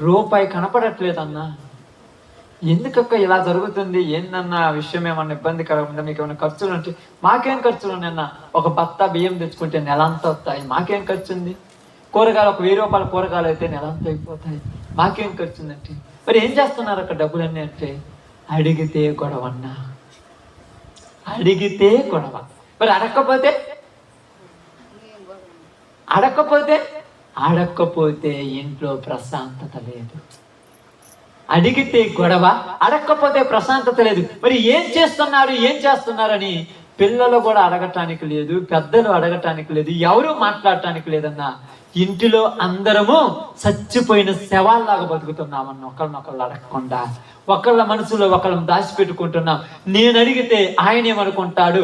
రూపాయి కనపడట్లేదన్నా. ఎందుకక్క ఇలా జరుగుతుంది? ఏందన్నా విషయం? ఏమన్నా ఇబ్బందికరంగా ఉందా? మీకు ఏమైనా ఖర్చులు అంటే, మాకేం ఖర్చులు ఉన్నాయన్నా? ఒక బత్తా బియ్యం తెచ్చుకుంటే నెలంతా వస్తాయి, మాకేం ఖర్చు ఉంది? కూరగాయలు ఒక 1000 రూపాయల కూరగాయలు అయితే నెలంతా అయిపోతాయి, మాకేం ఖర్చు ఉందంటే. మరి ఏం చేస్తున్నారు అక్కడ డబ్బులన్నీ అంటే, అడిగితే గొడవన్నా, అడిగితే గొడవ. మరి అడక్కపోతే ఇంట్లో ప్రశాంతత లేదు. అడిగితే గొడవ, అడక్కపోతే ప్రశాంతత లేదు. మరి ఏం చేస్తున్నారని పిల్లలు కూడా అడగటానికి లేదు, పెద్దలు అడగటానికి లేదు, ఎవరు మాట్లాడటానికి లేదన్నా. ఇంటిలో అందరము చచ్చిపోయిన శవాల్లాగా బతుకుతున్నామన్న, ఒకళ్ళనొకళ్ళు అడగకుండా, ఒకళ్ళ మనసులో ఒకళ్ళని దాచిపెట్టుకుంటున్నాం. నేను అడిగితే ఆయన ఏమనుకుంటాడు,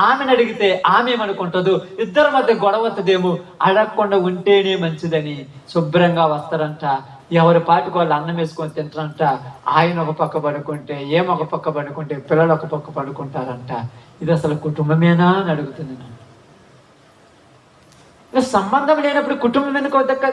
ఆమెను అడిగితే ఆమె ఏమనుకుంటదు, ఇద్దరి మధ్య గొడవతదేమో, అడగకుండా ఉంటేనే మంచిదని శుభ్రంగా వస్తారంట. ఎవరి పాటికి వాళ్ళు అన్నం వేసుకొని తింటారంట. ఆయన ఒక పక్క పడుకుంటే, ఒక పక్క పడుకుంటే, పిల్లలు ఒక పక్క పడుకుంటారంట. ఇది అసలు కుటుంబమేనా అని అడుగుతుంది నన్ను. సంబంధం లేనప్పుడు కుటుంబం ఎందుకు వద్దక్క?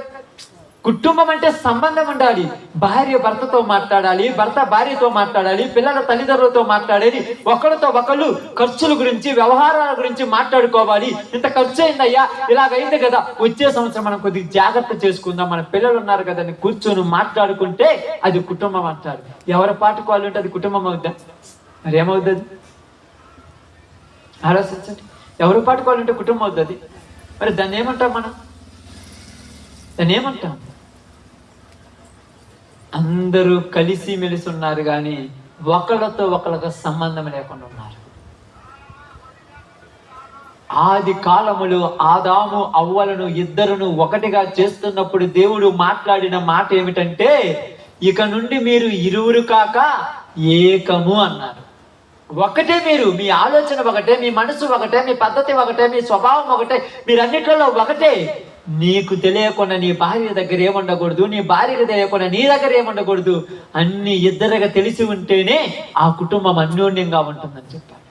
కుటుంబం అంటే సంబంధం ఉండాలి. భార్య భర్తతో మాట్లాడాలి, భర్త భార్యతో మాట్లాడాలి, పిల్లల తల్లిదండ్రులతో మాట్లాడాలి, ఒకరితో ఒకళ్ళు ఖర్చుల గురించి వ్యవహారాల గురించి మాట్లాడుకోవాలి. ఇంత ఖర్చు అయిందయ్యా, ఇలాగైంది కదా, వచ్చే సంవత్సరం మనం కొద్దిగా జాగ్రత్త చేసుకుందాం, మన పిల్లలు ఉన్నారు కదా అని కూర్చొని మాట్లాడుకుంటే అది కుటుంబం అంటారు. ఎవరి పాటుకు వాళ్ళు ఉంటే అది కుటుంబం అవుద్దా? మరి ఏమవుతుంది ఆలోచించండి. ఎవరి పాటుకు వాళ్ళు ఉంటే కుటుంబం అవుతుంది. మరి దాన్ని ఏమంటాం మనం? దాన్ని ఏమంటాం? అందరూ కలిసి మెలిసి ఉన్నారు కానీ ఒకళ్ళతో ఒకళ్ళకి సంబంధం లేకుండా ఉన్నారు. ఆది కాలములో ఆదాము అవ్వలను ఇద్దరును ఒకటిగా చేస్తున్నప్పుడు దేవుడు మాట్లాడిన మాట ఏమిటంటే, ఇక నుండి మీరు ఇరువురు కాక ఏకము అన్నారు. ఒకటే, మీరు మీ ఆలోచన ఒకటే, మీ మనసు ఒకటే, మీ పద్ధతి ఒకటే, మీ స్వభావం ఒకటే, మీరన్నిట్లలో ఒకటే. నీకు తెలియకుండా నీ భార్య దగ్గర ఏముండకూడదు, నీ భార్యకు తెలియకుండా నీ దగ్గర ఏముండకూడదు. అన్ని ఇద్దరుగా తెలిసి ఉంటేనే ఆ కుటుంబం అన్యోన్యంగా ఉంటుందని చెప్పారు.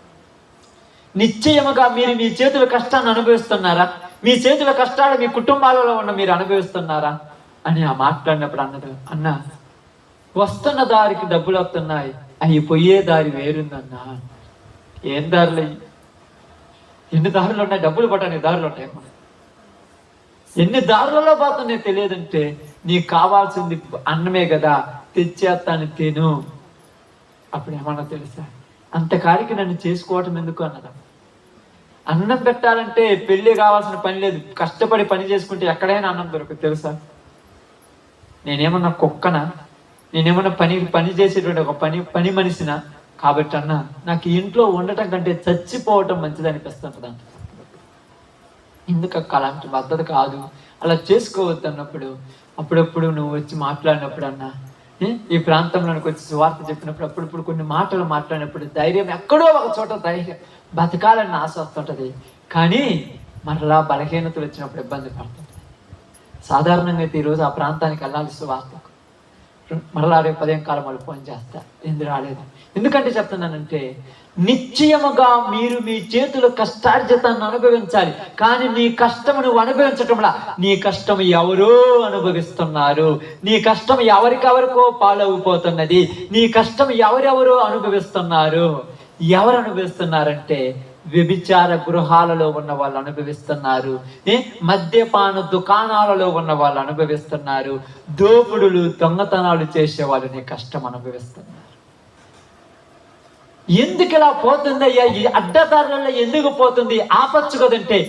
నిశ్చయముగా మీరు మీ చేతుల కష్టాన్ని అనుభవిస్తున్నారా? మీ చేతుల కష్టాలు మీ కుటుంబాలలో ఉన్న మీరు అనుభవిస్తున్నారా అని ఆ మాట్లాడినప్పుడు అన్న వస్తున్న దారికి డబ్బులు వస్తున్నాయి, అవి పోయే దారి వేరుందన్నా. ఏం దారులు? ఎన్ని దారులు ఉన్నాయి? డబ్బులు పట్టని దారులు ఉంటాయి. ఎన్ని దారులలో పోతున్నాయి తెలియదంటే, నీకు కావాల్సింది అన్నమే కదా, తెచ్చేస్తాను తిను. అప్పుడు ఏమన్నా తెలుసా, అంతకాడికి నన్ను చేసుకోవటం ఎందుకు అన్నదా. అన్నం పెట్టాలంటే పెళ్లి కావాల్సిన పని లేదు, కష్టపడి పని చేసుకుంటే ఎక్కడైనా అన్నం దొరకదు తెలుసా. నేనేమన్నా కుక్కనా? నేనేమన్నా పని చేసేటువంటి ఒక పని మనిషినా? కాబట్టి అన్న, నాకు ఇంట్లో ఉండటం కంటే చచ్చిపోవటం మంచిది అనిపిస్తుంటుంది. ఎందుకు అలాంటి పద్ధతి కాదు, అలా చేసుకోవద్దు అన్నప్పుడు, అప్పుడప్పుడు నువ్వు వచ్చి మాట్లాడినప్పుడు అన్న, ఈ ప్రాంతంలోనికి వచ్చి సువార్త చెప్పినప్పుడు అప్పుడప్పుడు కొన్ని మాటలు మాట్లాడినప్పుడు ధైర్యం, ఎక్కడో ఒక చోట ధైర్యం, బతకాలని ఆశ వస్తుంటది. కానీ మరలా బలహీనతలు వచ్చినప్పుడు ఇబ్బంది పడుతుంది. సాధారణంగా అయితే ఈరోజు ఆ ప్రాంతానికి వెళ్ళాలి సువార్తకు. మరలా రేపు 10 కాలం వాళ్ళు ఫోన్ చేస్తా, ఎందుకు రాలేదు? ఎందుకంటే చెప్తున్నానంటే, నిశ్చయముగా మీరు మీ చేతుల కష్టార్జితాన్ని అనుభవించాలి. కానీ నీ కష్టం నువ్వు అనుభవించటంలా, నీ కష్టం ఎవరో అనుభవిస్తున్నారు. నీ కష్టం ఎవరికెవరికో పాలవుపోతున్నది. నీ కష్టం ఎవరెవరో అనుభవిస్తున్నారు. ఎవరు అనుభవిస్తున్నారంటే, వ్యభిచార గృహాలలో ఉన్న వాళ్ళు అనుభవిస్తున్నారు, మద్యపాన దుకాణాలలో ఉన్న వాళ్ళు అనుభవిస్తున్నారు, దోపుడులు దొంగతనాలు చేసే వాళ్ళు నీ కష్టం అనుభవిస్తున్నారు. ఎందుకు ఇలా పోతుందయ్యా? ఈ అడ్డదారులలో ఎందుకు పోతుంది? ఆపచ్చు కదంటే,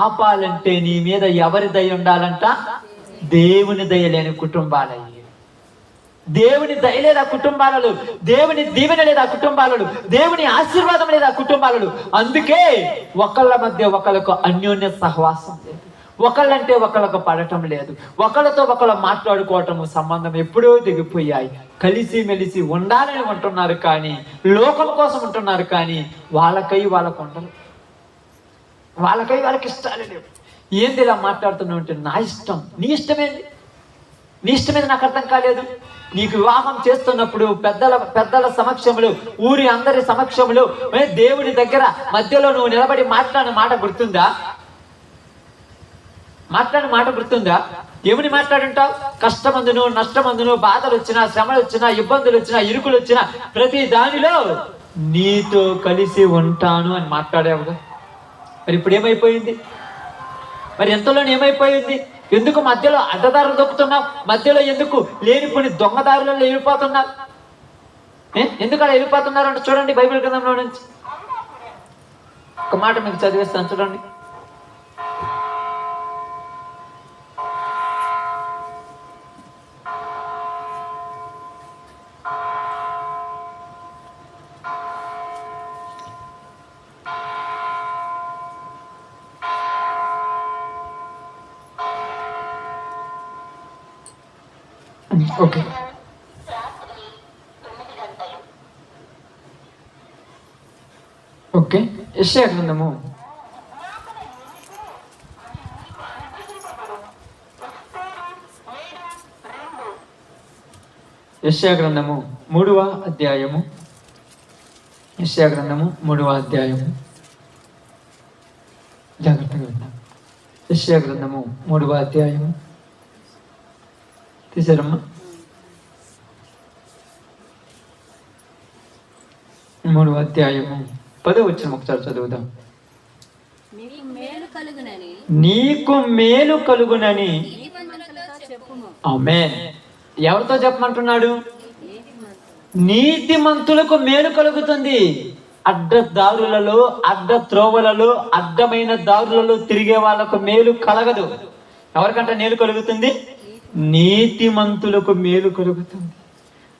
ఆపాలంటే నీ మీద ఎవరి దయ ఉండాలంట? దేవుని దయ లేని కుటుంబాలయ్యి, దేవుని దయ లేదా కుటుంబాలలో, దేవుని దీవెన లేదా కుటుంబాలలో, దేవుని ఆశీర్వాదం లేదా కుటుంబాలలో. అందుకే ఒకళ్ళ మధ్య ఒకళ్ళకు అన్యోన్య సహవాసం లేదు, ఒకళ్ళంటే ఒకళ్ళకు పడటం లేదు, ఒకళ్ళతో ఒకళ్ళు మాట్లాడుకోవటం సంబంధం ఎప్పుడో దిగిపోయాయి. కలిసి మెలిసి ఉండాలని ఉంటున్నారు కానీ, లోకం కోసం ఉంటున్నారు కానీ, వాళ్ళకై వాళ్ళకు ఉండరు, వాళ్ళకై వాళ్ళకి ఇష్టాలు లేవు. ఏంది ఇలా మాట్లాడుతున్నావు అంటే, నా ఇష్టం, నీ ఇష్టమేంది? నీ ఇష్టమేది నాకు అర్థం కాలేదు. నీకు వివాహం చేస్తున్నప్పుడు పెద్దల సమక్షంలో, ఊరి అందరి సమక్షంలో, దేవుడి దగ్గర మధ్యలో నువ్వు నిలబడి మాట్లాడిన మాట గుర్తుందా? మాట్లాడిన మాట గుర్తుందా? ఏమని మాట్లాడుంటావు? కష్టమందును, నష్టమందును, బాధలు వచ్చినా, శ్రమలు వచ్చినా, ఇబ్బందులు వచ్చినా, ఇరుకులు వచ్చినా, ప్రతి దానిలో నీతో కలిసి ఉంటాను అని మాట్లాడావుగా. మరి ఇప్పుడు ఏమైపోయింది? మరి ఎంతలోనే ఏమైపోయింది? ఎందుకు మధ్యలో అడ్డదారులు దొక్కుతున్నావు? మధ్యలో ఎందుకు లేనిపోని దొంగదారులలో వెళ్ళిపోతున్నావు? ఎందుకు అలా వెళ్ళిపోతున్నారు అంటే చూడండి, బైబిల్ గ్రంథంలో నుంచి ఒక మాట మీకు చదివేస్తాను, చూడండి. Okay, okay. యెషయా గ్రంథము 3వ అధ్యాయము. యెషయా గ్రంథము 3వ అధ్యాయము. జాగ్రత్తగా విన్నాం. యెషయా గ్రంథము 3వ అధ్యాయము తీసారమ్మా? 3వ అధ్యాయము 10వ వచనం ఒకసారి చదువుదాం. నీకు మేలు కలుగునని. ఆమేన్. ఎవరితో చెప్పమంటున్నాడు? నీతిమంతులకు మేలు కలుగుతుంది. అడ్డదారులలో, అడ్డ త్రోవలలో, అడ్డమైన దారులలో తిరిగే వాళ్ళకు మేలు కలగదు. ఎవరికంటే మేలు కలుగుతుంది? నీతిమంతులకు మేలు కలుగుతుంది.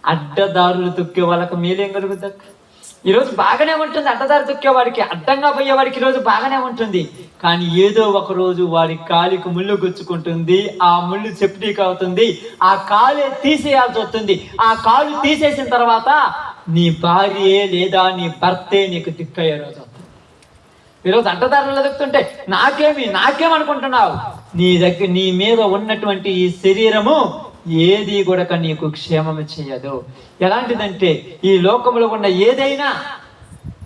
అడ్డదారులు తొక్కే వాళ్ళకు మేలేం కలుగుతుంది? ఈరోజు బాగానే ఉంటుంది. అడ్డదారి తొక్కేవాడికి, అడ్డంగా పోయేవాడికి ఈరోజు బాగానే ఉంటుంది. కానీ ఏదో ఒక రోజు వాడి కాలికి ముళ్ళు గుచ్చుకుంటుంది. ఆ ముళ్ళు సెప్టిక్ అవుతుంది. ఆ కాలే తీసేయాల్సి వస్తుంది. ఆ కాలు తీసేసిన తర్వాత నీ భార్యే లేదా నీ భర్తే నీకు దిక్కయ్యే రోజు వస్తుంది. ఈరోజు అడ్డదారులు ఎదుగుతుంటే నాకేమనుకుంటున్నావు? నీ మీద ఉన్నటువంటి ఈ శరీరము ఏది కూడా నీకు క్షేమము చేయదు. ఎలాంటిదంటే, ఈ లోకంలో ఉన్న ఏదైనా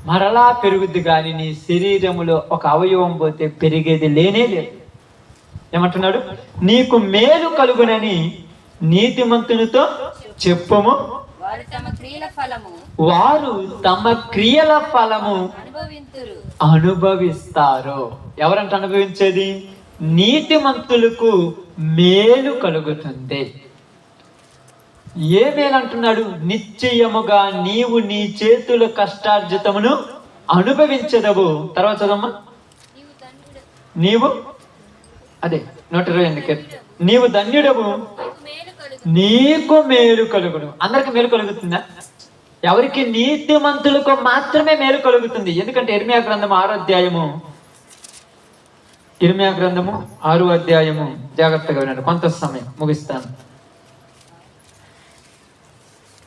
మరలా పెరుగుద్ది కానీ నీ శరీరములో ఒక అవయవం పోతే పెరిగేది లేనే లేదు. ఏమంటున్నాడు? నీకు మేలు కలుగునని నీతిమంతునితో చెప్పుము, వారు తమ క్రియల ఫలము అనుభవిస్తారు. ఎవరంట అనుభవించేది? నీతిమంతులకు మేలు కలుగుతుంది. ఏ మేలు అంటున్నాడు? నిశ్చయముగా నీవు నీ చేతుల కష్టార్జితమును అనుభవించదవు. తర్వాత చదమ్మా. నీవు 122 నీవు ధన్యుడవు, నీకు మేలు కలుగును. అందరికి మేలు కలుగుతుందా? ఎవరికి? నీతిమంతులకు మాత్రమే మేలు కలుగుతుంది. ఎందుకంటే ఇర్మియా గ్రంథము 6వ అధ్యాయము, ఇర్మియా గ్రంథము 6వ అధ్యాయము, జాగ్రత్తగా వినండి, కొంత సమయం ముగిస్తాను.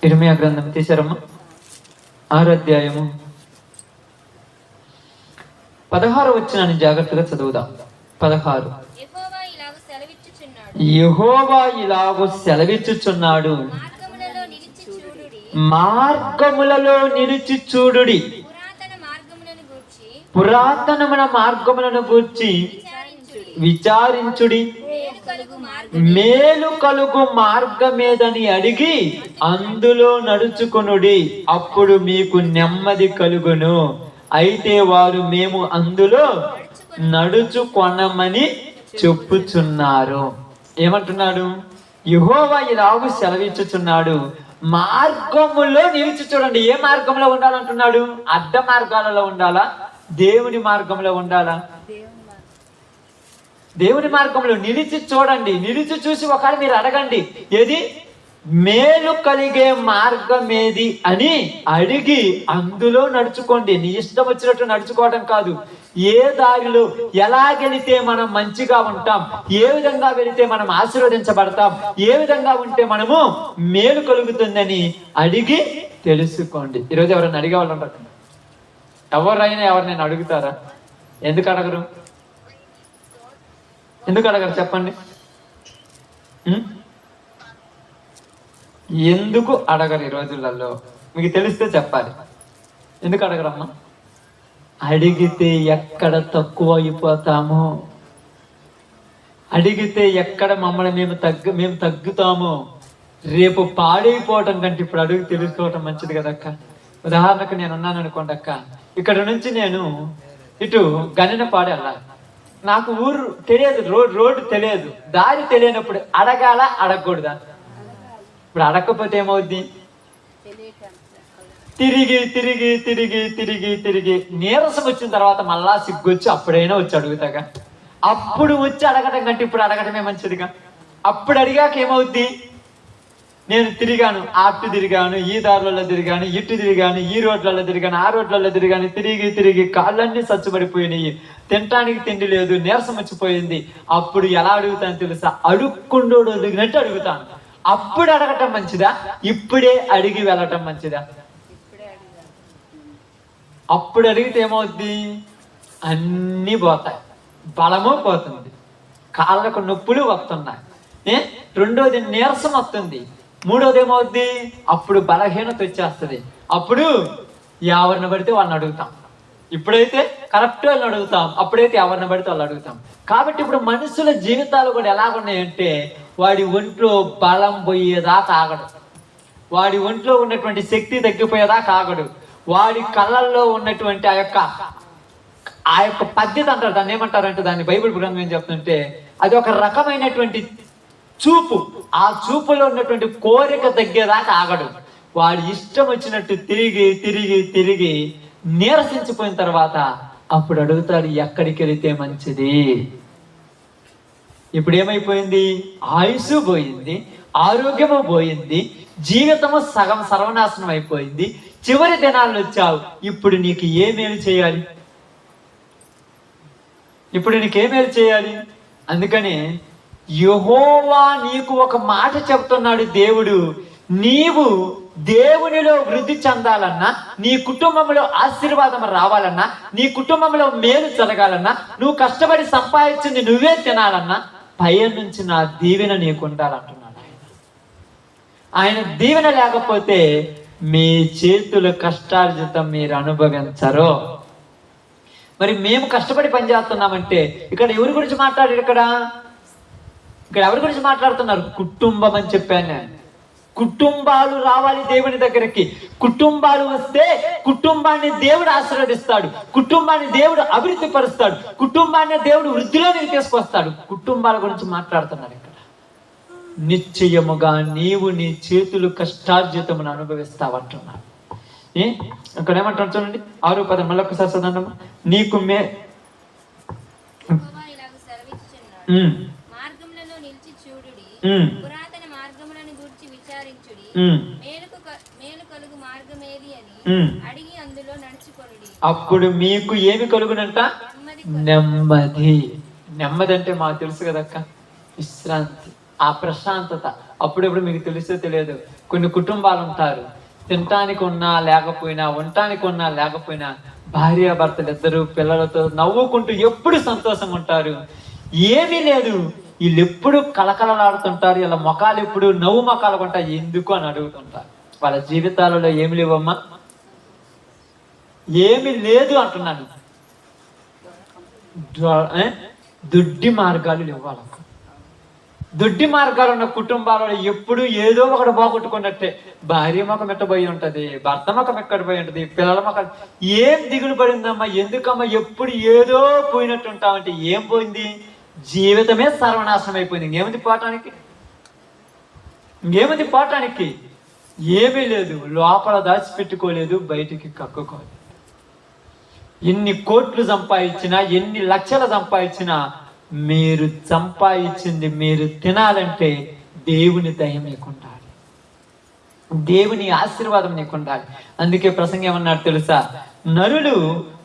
ఇర్మియా గ్రంథం తీశారమ్మా? 6వ అధ్యాయము 16వ వచనాన్ని జాగ్రత్తగా చదువుదాం. 16. యెహోవా ఇలాగూ సెలవిచ్చుచున్నాడు, మార్గములలో నిలిచి చూడుడి. పురాతనమున మార్గములను గూర్చి విచారించుడి. మేలు కలుగు మార్గమేదని అడిగి అందులో నడుచుకొనుడి, అప్పుడు మీకు నెమ్మది కలుగును. అయితే వారు మేము అందులో నడుచుకొనమని చెప్పుచున్నారు. ఏమంటున్నాడు? యెహోవా ఇలాగు సెలవిచ్చుచున్నాడు, మార్గములో నిలిచి చూడండి. ఏ మార్గంలో ఉండాలంటున్నాడు? అడ్డ మార్గాలలో ఉండాలా? దేవుని మార్గంలో ఉండాలా? దేవుని మార్గంలో నిలిచి చూడండి. నిలిచి చూసి ఒకవేళ మీరు అడగండి, ఏది మేలు కలిగే మార్గం ఏది అని అడిగి అందులో నడుచుకోండి. నీ ఇష్టం వచ్చినట్టు నడుచుకోవడం కాదు. ఏ దారిలో ఎలా వెళితే మనం మంచిగా ఉంటాం, ఏ విధంగా వెళితే మనం ఆశీర్వదించబడతాం, ఏ విధంగా ఉంటే మనము మేలు కలుగుతుందని అడిగి తెలుసుకోండి. ఈరోజు ఎవరైనా అడిగే వాళ్ళు ఉంటారు? ఎవరైనా ఎవరినైనా అడుగుతారా? ఎందుకు అడగరు? ఎందుకు అడగరు చెప్పండి? ఎందుకు అడగరు? ఈ రోజులలో మీకు తెలిస్తే చెప్పాలి. ఎందుకు అడగరమ్మా? అడిగితే ఎక్కడ తక్కువ అయిపోతామో, అడిగితే ఎక్కడ మమ్మల్ని మేము తగ్గుతామో, రేపు పాడైపోవటం కంటే ఇప్పుడు అడుగు తెలుసుకోవటం మంచిది కదక్క. ఉదాహరణకు నేను ఉన్నాను అనుకోండి అక్క, ఇక్కడ నుంచి నేను ఇటు గణనపాడు వెళ్ళాలి. నాకు ఊరు తెలియదు, రోడ్డు తెలియదు, దారి తెలియనప్పుడు అడగాల అడగకూడదా? ఇప్పుడు అడగకపోతే ఏమవుద్ది? తిరిగి తిరిగి తిరిగి తిరిగి తిరిగి నీరసం వచ్చిన తర్వాత మళ్ళా సిగ్గొచ్చి అప్పుడైనా వచ్చి అడుగుతాగా. అప్పుడు వచ్చి అడగటం కంటే ఇప్పుడు అడగటమే మంచిదిగా. అప్పుడు అడిగాక ఏమవుద్ది? నేను తిరిగాను, అటు తిరిగాను, ఈ దారులలో తిరిగాను, ఇటు తిరిగాను, ఈ రోడ్లలో తిరిగాను, ఆ రోడ్లలో తిరిగాను, తిరిగి తిరిగి కాళ్ళన్నీ సచ్చుబడిపోయినాయి, తినటానికి తిండి లేదు, నీరసం వచ్చిపోయింది. అప్పుడు ఎలా అడుగుతాను తెలుసా? అడుక్కుండో అడిగినట్టు అడుగుతాను. అప్పుడు అడగటం మంచిదా? ఇప్పుడే అడిగి వెళ్ళటం మంచిదా? అప్పుడు అడిగితే ఏమవుద్ది? అన్నీ పోతాయి, బలము పోతుంది, కాళ్ళకు నొప్పులు వస్తున్నాయి, రెండోది నీరసం వస్తుంది, మూడోది ఏమవుద్ది? అప్పుడు బలహీనత వచ్చేస్తుంది. అప్పుడు ఎవరిని పడితే వాళ్ళని అడుగుతాం. ఇప్పుడైతే కరెక్ట్ వాళ్ళని అడుగుతాం, అప్పుడైతే ఎవరిని పడితే వాళ్ళు అడుగుతాం. కాబట్టి ఇప్పుడు మనుషుల జీవితాలు కూడా ఎలాగున్నాయంటే, వాడి ఒంట్లో బలం పోయేదాకా ఆగడు, వాడి ఒంట్లో ఉన్నటువంటి శక్తి తగ్గిపోయేదాకా ఆగడు, వాడి కళ్ళల్లో ఉన్నటువంటి ఆ యొక్క పద్ధతి అంటారు, దాన్ని ఏమంటారంటే, దాన్ని బైబిల్ గ్రంథం ఏం చెప్తుంటే, అది ఒక రకమైనటువంటి చూపు. ఆ చూపులో ఉన్నటువంటి కోరిక తగ్గేదాకా ఆగడు. వాడి ఇష్టం వచ్చినట్టు తిరిగి తిరిగి తిరిగి నీరసించిపోయిన తర్వాత అప్పుడు అడుగుతాడు, ఎక్కడికి వెళితే మంచిది? ఇప్పుడు ఏమైపోయింది? ఆయుసు పోయింది, ఆరోగ్యము పోయింది, జీవితము సగం సర్వనాశనం అయిపోయింది, చివరి దినాల్లో వచ్చావు. ఇప్పుడు నీకు ఏ మేలు చేయాలి? ఇప్పుడు నీకేమేలు చేయాలి? అందుకని యెహోవా నీకు ఒక మాట చెప్తున్నాడు. దేవుడు, నీవు దేవునిలో వృద్ధి చెందాలన్నా, నీ కుటుంబంలో ఆశీర్వాదం రావాలన్నా, నీ కుటుంబంలో మేలు జరగాలన్నా, నువ్వు కష్టపడి సంపాదించింది నువ్వే తినాలన్నా, పైన నుంచి నా దీవెన నీకు ఉండాలంటున్నాడు ఆయన. దీవెన లేకపోతే మీ చేతుల కష్టార్జితం మీరు అనుభవించరు. మరి మేము కష్టపడి పనిచేస్తున్నామంటే ఇక్కడ ఎవరి గురించి మాట్లాడారు? ఇక్కడ ఎవరి గురించి మాట్లాడుతున్నారు? కుటుంబం అని చెప్పాను నేను. కుటుంబాలు రావాలి దేవుని దగ్గరికి. కుటుంబాలు వస్తే కుటుంబాన్ని దేవుడు ఆశీర్వదిస్తాడు, కుటుంబాన్ని దేవుడు అభివృద్ధి పరుస్తాడు, కుటుంబాన్ని దేవుడు వృద్ధిలోనికి తీసుకొస్తాడు. కుటుంబాల గురించి మాట్లాడుతున్నారు ఇక్కడ. నిశ్చయముగా నీవు నీ చేతులు కష్టార్జితమును అనుభవిస్తావంటున్నాడు. ఇక్కడ ఏమంటారు చూడండి, 6:10 మళ్ళీ ఒకసారి చదవండి. నీకు అప్పుడు మీకు ఏమి కలుగునంట? నెమ్మది. నెమ్మది అంటే మాకు తెలుసు కదక్క, విశ్రాంతి, ఆ ప్రశాంతత. అప్పుడెప్పుడు మీకు తెలిసే తెలియదు. కొన్ని కుటుంబాలు ఉంటారు, తినటానికి ఉన్నా లేకపోయినా, ఉండటానికి ఉన్నా లేకపోయినా, భార్యాభర్తలు ఇద్దరు పిల్లలతో నవ్వుకుంటూ ఎప్పుడు సంతోషంగా ఉంటారు. ఏమీ లేదు, వీళ్ళు ఎప్పుడు కలకలలాడుతుంటారు, ఇలా ముఖాలు ఎప్పుడు నవ్వు ముఖాలు ఉంటాయి, ఎందుకు అని అడుగుతుంటారు. వాళ్ళ జీవితాలలో ఏమి లేవమ్మా, ఏమి లేదు అంటున్నాను. దుడ్డి మార్గాలు లేవు వాళ్ళకు. దుడ్డి మార్గాలు ఉన్న కుటుంబాలలో ఎప్పుడు ఏదో ఒకటి బాగొట్టుకున్నట్టే. భార్య ముఖం ఎట్టబోయి ఉంటది, భర్త ముఖం ఎక్కడిపోయి ఉంటది, పిల్లల ముఖం. ఏం దిగులు పడిందమ్మా, ఎందుకమ్మా ఎప్పుడు ఏదో పోయినట్టు ఉంటామంటే ఏం పోయింది? జీవితమే సర్వనాశనం అయిపోయింది. ఇంకేముంది పోవటానికి? ఏమీ లేదు. లోపల దాచిపెట్టుకోలేదు, బయటికి కక్కుకోలేదు. ఎన్ని కోట్లు సంపాదించినా, ఎన్ని లక్షలు సంపాదించినా, మీరు సంపాదించింది మీరు తినాలంటే దేవుని దయ మీకు ఉండాలి, దేవుని ఆశీర్వాదం నీకు ఉండాలి. అందుకే ప్రసంగం ఏమన్నాడు తెలుసా? నరులు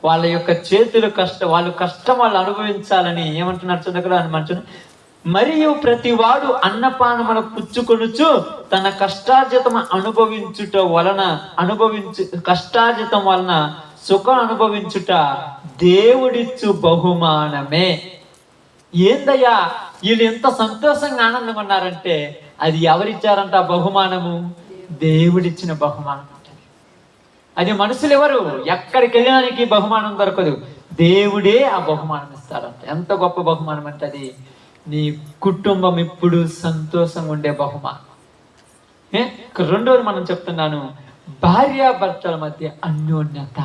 వాళ్ళ యొక్క చేతులు వాళ్ళు కష్టం వాళ్ళు అనుభవించాలని ఏమంటున్నారు చూడగలరు మంచు. మరియు ప్రతి వాడు అన్నపానములు పుచ్చుకొనుచు తన కష్టార్జితం కష్టార్జితం వలన సుఖం అనుభవించుట దేవుడిచ్చు బహుమానమే. ఏందయ్యా వీళ్ళు ఎంత సంతోషంగా ఆనందంగా ఉన్నారంటే అది ఎవరిచ్చారంట బహుమానము? దేవుడిచ్చిన బహుమానం. అది మనుషులు ఎవరు, ఎక్కడికి వెళ్ళడానికి బహుమానం దొరకదు, దేవుడే ఆ బహుమానం ఇస్తారంట. ఎంత గొప్ప బహుమానం అంటే అది నీ కుటుంబం ఇప్పుడు సంతోషంగా ఉండే బహుమానం. రెండోది మనం చెప్తున్నాను, భార్యాభర్తల మధ్య అన్యోన్యత.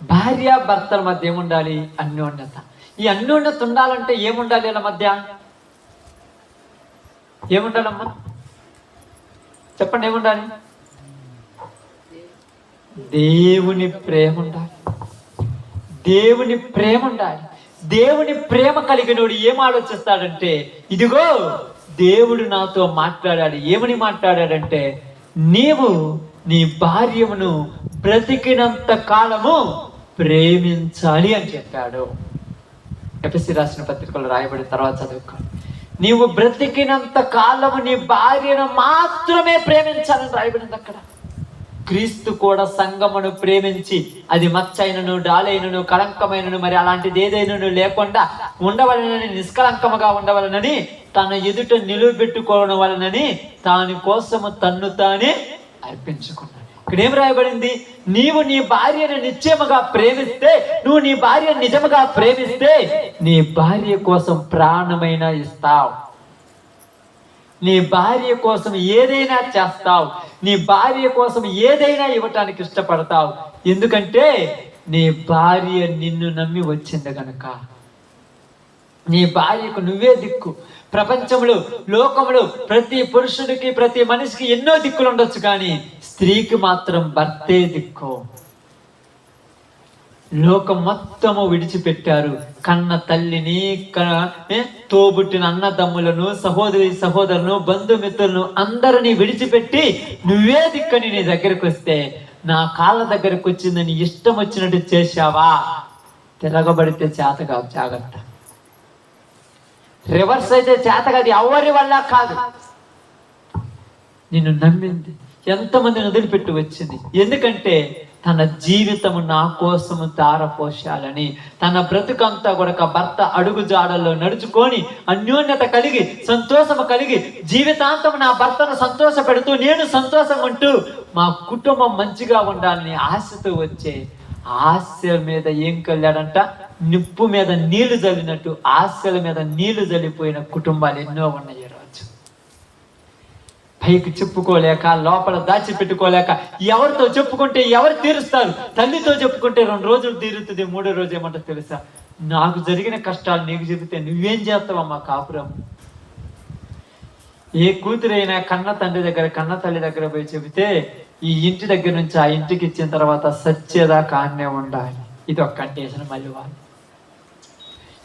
భార్యాభర్తల మధ్య ఏముండాలి? అన్యోన్యత. ఈ అన్యోన్యత ఉండాలంటే ఏముండాలి? వీళ్ళ మధ్య ఏముండాలమ్మా చెప్పండి, ఏముండాలి? దేవుని ప్రేమ ఉండాలి. దేవుని ప్రేమ ఉండాలి. దేవుని ప్రేమ కలిగినోడు ఏం ఆలోచిస్తాడంటే, ఇదిగో దేవుడు నాతో మాట్లాడాడు. ఏమని మాట్లాడాడంటే, నీవు నీ భార్యను బ్రతికినంత కాలము ప్రేమించాలి అని చెప్పాడు. ఎఫెసీ రాసిన పత్రికలో రాయబడిన తర్వాత చదువుకోండి. నీవు బ్రతికినంత కాలము నీ భార్యను మాత్రమే ప్రేమించాలని రాయబడింది అక్కడ. క్రీస్తు కూడా సంఘమును ప్రేమించి అది మచ్చైనను డాలైనను కళంకమైనను మరి అలాంటిది ఏదైనా లేకుండా ఉండవలనని, నిష్కళంకముగా ఉండవలనని, తన ఎదుట నిలువబెట్టుకోవడం వలనని దాని కోసము తన్ను తానే అర్పించుకున్నాడు. ఇక్కడ ఏం రాయబడింది? నీవు నీ భార్యను నిశ్చయముగా ప్రేమిస్తే, నువ్వు నీ భార్యను నిజముగా ప్రేమిస్తే నీ భార్య కోసం ప్రాణమైనా ఇస్తావు, నీ భార్య కోసం ఏదైనా చేస్తావు, నీ భార్య కోసం ఏదైనా ఇవ్వటానికి ఇష్టపడతావు. ఎందుకంటే నీ భార్య నిన్ను నమ్మి వచ్చింది గనక. నీ భార్యకు నువ్వే దిక్కు. ప్రపంచంలో, లోకంలో ప్రతి పురుషుడికి, ప్రతి మనిషికి ఎన్నో దిక్కులు ఉండొచ్చు, కానీ స్త్రీకి మాత్రం భర్తే దిక్కు. లోకం మొత్తము విడిచిపెట్టారు. కన్న తల్లిని, తోబుట్టిన అన్నదమ్ములను, సహోదరులను, బంధుమిత్రులను అందరినీ విడిచిపెట్టి నువ్వే దిక్కని నీ దగ్గరకు వస్తే, నా కాళ్ళ దగ్గరకు వచ్చిందని ఇష్టం వచ్చినట్టు చేశావా, తిరగబడితే చేత కాదు, జాగ్రత్త. రివర్స్ అయితే చేత కాదు, ఎవరి వల్ల కాదు. నిన్ను నమ్మింది, ఎంతమందిని వదిలిపెట్టి వచ్చింది. ఎందుకంటే తన జీవితము నా కోసము ధారపోశాలని, తన బ్రతుకంతా కూడా భర్త అడుగు జాడల్లో నడుచుకొని అన్యోన్యత కలిగి, సంతోషము కలిగి, జీవితాంతం నా భర్తను సంతోష పెడుతూ నేను సంతోషంగా ఉంటూ మా కుటుంబం మంచిగా ఉండాలని ఆశతో వచ్చే ఆశల మీద ఏం కలిగాడంట? నిప్పు మీద నీళ్లు జల్లినట్టు ఆశల మీద నీళ్లు జల్లిపోయిన కుటుంబాలు ఎన్నో ఉన్నాయి ఈ రోజు. పైకి చెప్పుకోలేక, లోపల దాచిపెట్టుకోలేక, ఎవరితో చెప్పుకుంటే ఎవరు తీరుస్తారు? తల్లితో చెప్పుకుంటే 2 రోజులు తీరుతుంది, 3వ రోజు ఏమంటో తెలుసా? నాకు జరిగిన కష్టాలు నీకు చెబితే నువ్వేం చేస్తావమ్మా కాపురం? ఏ కూతురైనా కన్న తండ్రి దగ్గర, కన్న తల్లి దగ్గర పోయి చెబితే ఈ ఇంటి దగ్గర నుంచి ఆ ఇంటికి ఇచ్చిన తర్వాత సచ్చేదాకా ఆన్నే ఉండాలి. ఇది ఒక కండిషన్. మళ్ళీ వాళ్ళు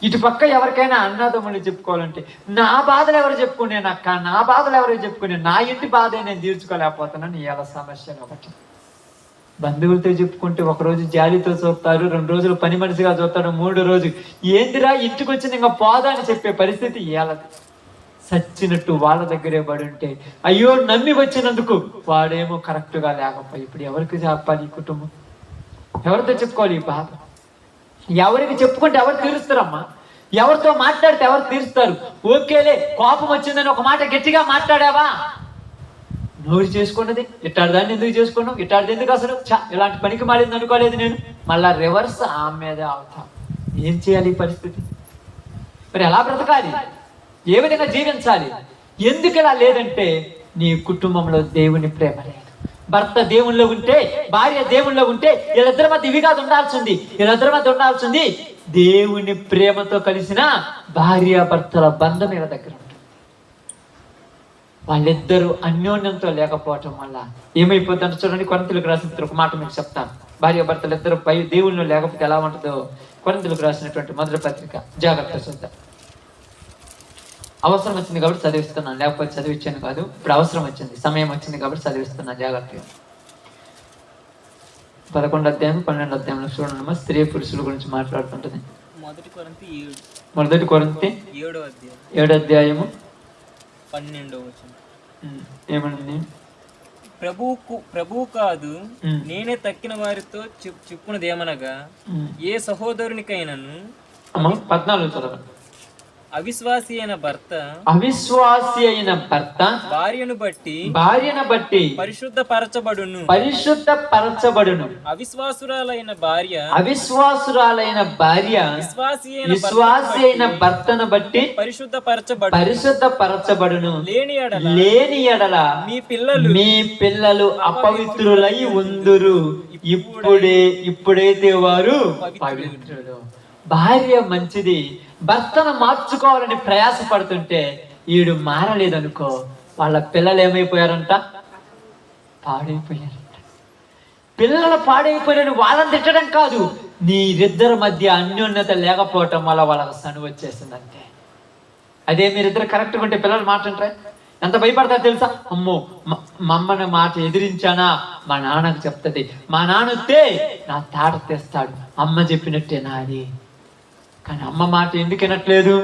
ఇటు పక్క ఎవరికైనా అన్నదమ్ములు చెప్పుకోవాలంటే నా బాధలు ఎవరు చెప్పుకునే, నా బాధలు ఎవరు చెప్పుకునే, నా ఇంటి బాధ నేను తీర్చుకోలేకపోతున్నాను. ఎలా సమస్య కాబట్టి బంధువులతో చెప్పుకుంటే 1 రోజు జాలితో చూస్తారు, 2 రోజులు పని మనిషిగా చూస్తాడు, 3వ రోజు ఏందిరా ఇంటికి వచ్చింది ఇంకా పోదా అని చెప్పే పరిస్థితి ఏలది. సచ్చినట్టు వాళ్ళ దగ్గరే పడి ఉంటే అయ్యో నమ్మి వచ్చినందుకు వాడేమో కరెక్ట్గా లేకపోయి ఇప్పుడు ఎవరికి చెప్పాలి? ఈ కుటుంబం ఎవరితో చెప్పుకోవాలి? ఈ బాధ ఎవరికి చెప్పుకుంటే ఎవరు తీరుస్తారమ్మా? ఎవరితో మాట్లాడితే ఎవరు తీరుస్తారు? ఓకేలే, కోపం వచ్చిందని ఒక మాట గట్టిగా మాట్లాడావా, నోరు చేసుకున్నది ఇట్టాడు దాన్ని ఎందుకు చేసుకున్నావు, ఇట్టాడిది ఎందుకు అసలు ఇలాంటి పనికి మారింది అనుకోలేదు నేను. మళ్ళా రివర్స్ ఆమె మీదే అవుతా. ఏం చేయాలి ఈ పరిస్థితి? మరి ఎలా బ్రతకాలి, ఏ విధంగా జీవించాలి? ఎందుకు ఇలా లేదంటే నీ కుటుంబంలో దేవుని ప్రేమ లేదు. భర్త దేవుళ్ళో ఉంటే, భార్య దేవుళ్ళో ఉంటే వీళ్ళిద్దరి మధ్య ఇవి కాదు ఉండాల్సింది. వీళ్ళిద్దరి మధ్య ఉండాల్సింది దేవుని ప్రేమతో కలిసిన భార్య భర్తల బంధం వీళ్ళ దగ్గర ఉంటుంది. వాళ్ళిద్దరూ అన్యోన్యంతో లేకపోవటం వల్ల ఏమైపోతుందంటే చూడండి, కొరింథీయులకు రాసిన ఒక మాట మీకు చెప్తాను. భార్య భర్తలు ఇద్దరు పై దేవుళ్ళు లేకపోతే ఎలా ఉంటుందో కొరింథీయులకు రాసినటువంటి మొదటి పత్రిక జాగ్రత్త చూద్దాం. అవసరం వచ్చింది కాబట్టి చదివిస్తున్నాను, లేకపోతే చదివించాను కాదు. ఇప్పుడు అవసరం వచ్చింది, సమయం వచ్చింది కాబట్టి చదివిస్తున్నాను జాగ్రత్తగా. 11వ అధ్యాయం 12వ అధ్యాయంలో చూడండి, స్త్రీ పురుషుల గురించి మాట్లాడుతుంటది. మొదటి కొరింథీ 7వ అధ్యాయము 12వ వచనం ఏమని, ప్రభువు కాదు నేనే తక్కిన వారితో చెప్పుకున్నదేమనగా, ఏ సహోదరునికైనను 14 చదవండి. అవిశ్వాసి అయిన భర్త భార్యను బట్టి పరిశుద్ధపరచబడును. అవిశ్వాసురాలైన భార్య విశ్వాసి అయిన భర్తను బట్టి పరిశుద్ధపరచబడును. లేని ఎడల మీ పిల్లలు అపవిత్రులై ఉందురు. ఇప్పుడైతే వారు పవిత్రులు. భార్య మంచిది, భర్తను మార్చుకోవాలని ప్రయాసపడుతుంటే ఈడు మారలేదనుకో, వాళ్ళ పిల్లలు ఏమైపోయారంట, పాడైపోయారంట. పిల్లలు పాడైపోయారని వాళ్ళని తిట్టడం కాదు, నీరిద్దరి మధ్య అన్యోన్యత లేకపోవటం వల్ల వాళ్ళకి సను వచ్చేసిందంటే. అదే మీరిద్దరు కరెక్ట్గా ఉంటే పిల్లలు మాట్లాడరే ఎంత భయపడతారు తెలుసా? అమ్మో మా అమ్మని మాట ఎదిరించానా మా నాన్నకు చెప్తుంది, మా నాన్న వస్తే నా తాట తెస్తాడు, అమ్మ చెప్పినట్టే నాది. కానీ అమ్మ మాట ఎందుకు వినట్లేదు?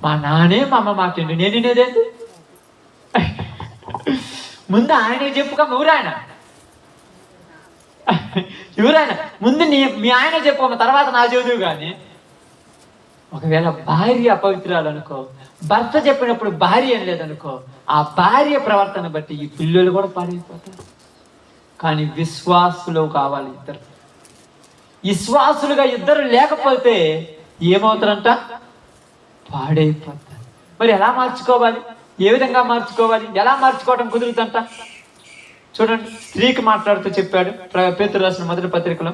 మా నానే మా అమ్మ మాట ఏంటి, నేను వినేదేంటి? ముందు ఆయనే చెప్పుగా, ఎవరాయన ముందు మీ ఆయన చెప్పు, తర్వాత నా చదువు. కానీ ఒకవేళ భార్య అపవిత్రాలు అనుకో, భర్త చెప్పినప్పుడు భార్య అని లేదనుకో, ఆ భార్య ప్రవర్తన బట్టి ఈ పిల్లలు కూడా పాడైపోతారు. కానీ విశ్వాసులు కావాలి ఇద్దరు. విశ్వాసులుగా ఇద్దరు లేకపోతే ఏమవుతారంట, పాడైపోతారు. మరి ఎలా మార్చుకోవాలి, ఏ విధంగా మార్చుకోవాలి, ఎలా మార్చుకోవడం కుదురుతుందంట? చూడండి, స్త్రీకి మాట్లాడుతూ చెప్పాడు పేతురు రాసిన మొదటి పత్రికలో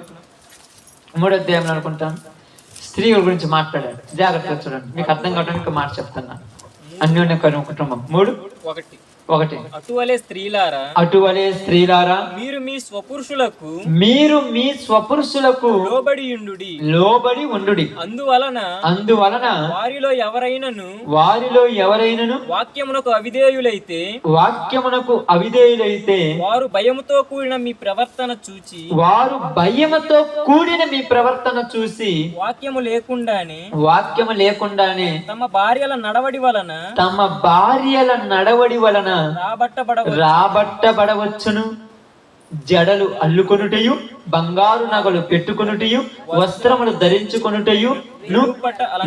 3వ అధ్యాయంలో అనుకుంటాను, స్త్రీ గురించి మాట్లాడాడు. జాగ్రత్తగా చూడండి, మీకు అర్థం కావడానికి మాట చెప్తున్నా. అన్యోన్య కుటుంబం 3:1 అటువలే స్త్రీలారా మీరు మీ స్వపురుషులకు లోబడి ఉండుడి. అందువలన వారిలో ఎవరైనను వాక్యమునకు అవిధేయులైతే వారు భయముతో కూడిన మీ ప్రవర్తన చూసి వాక్యము లేకుండానే తమ భార్యల నడవడి వలన రాబట్టబడవచ్చును. జడలు అల్లుకొనుటయు, బంగారు నగలు పెట్టుకొనుటయు, వస్త్రములు ధరించుకొనుటయు,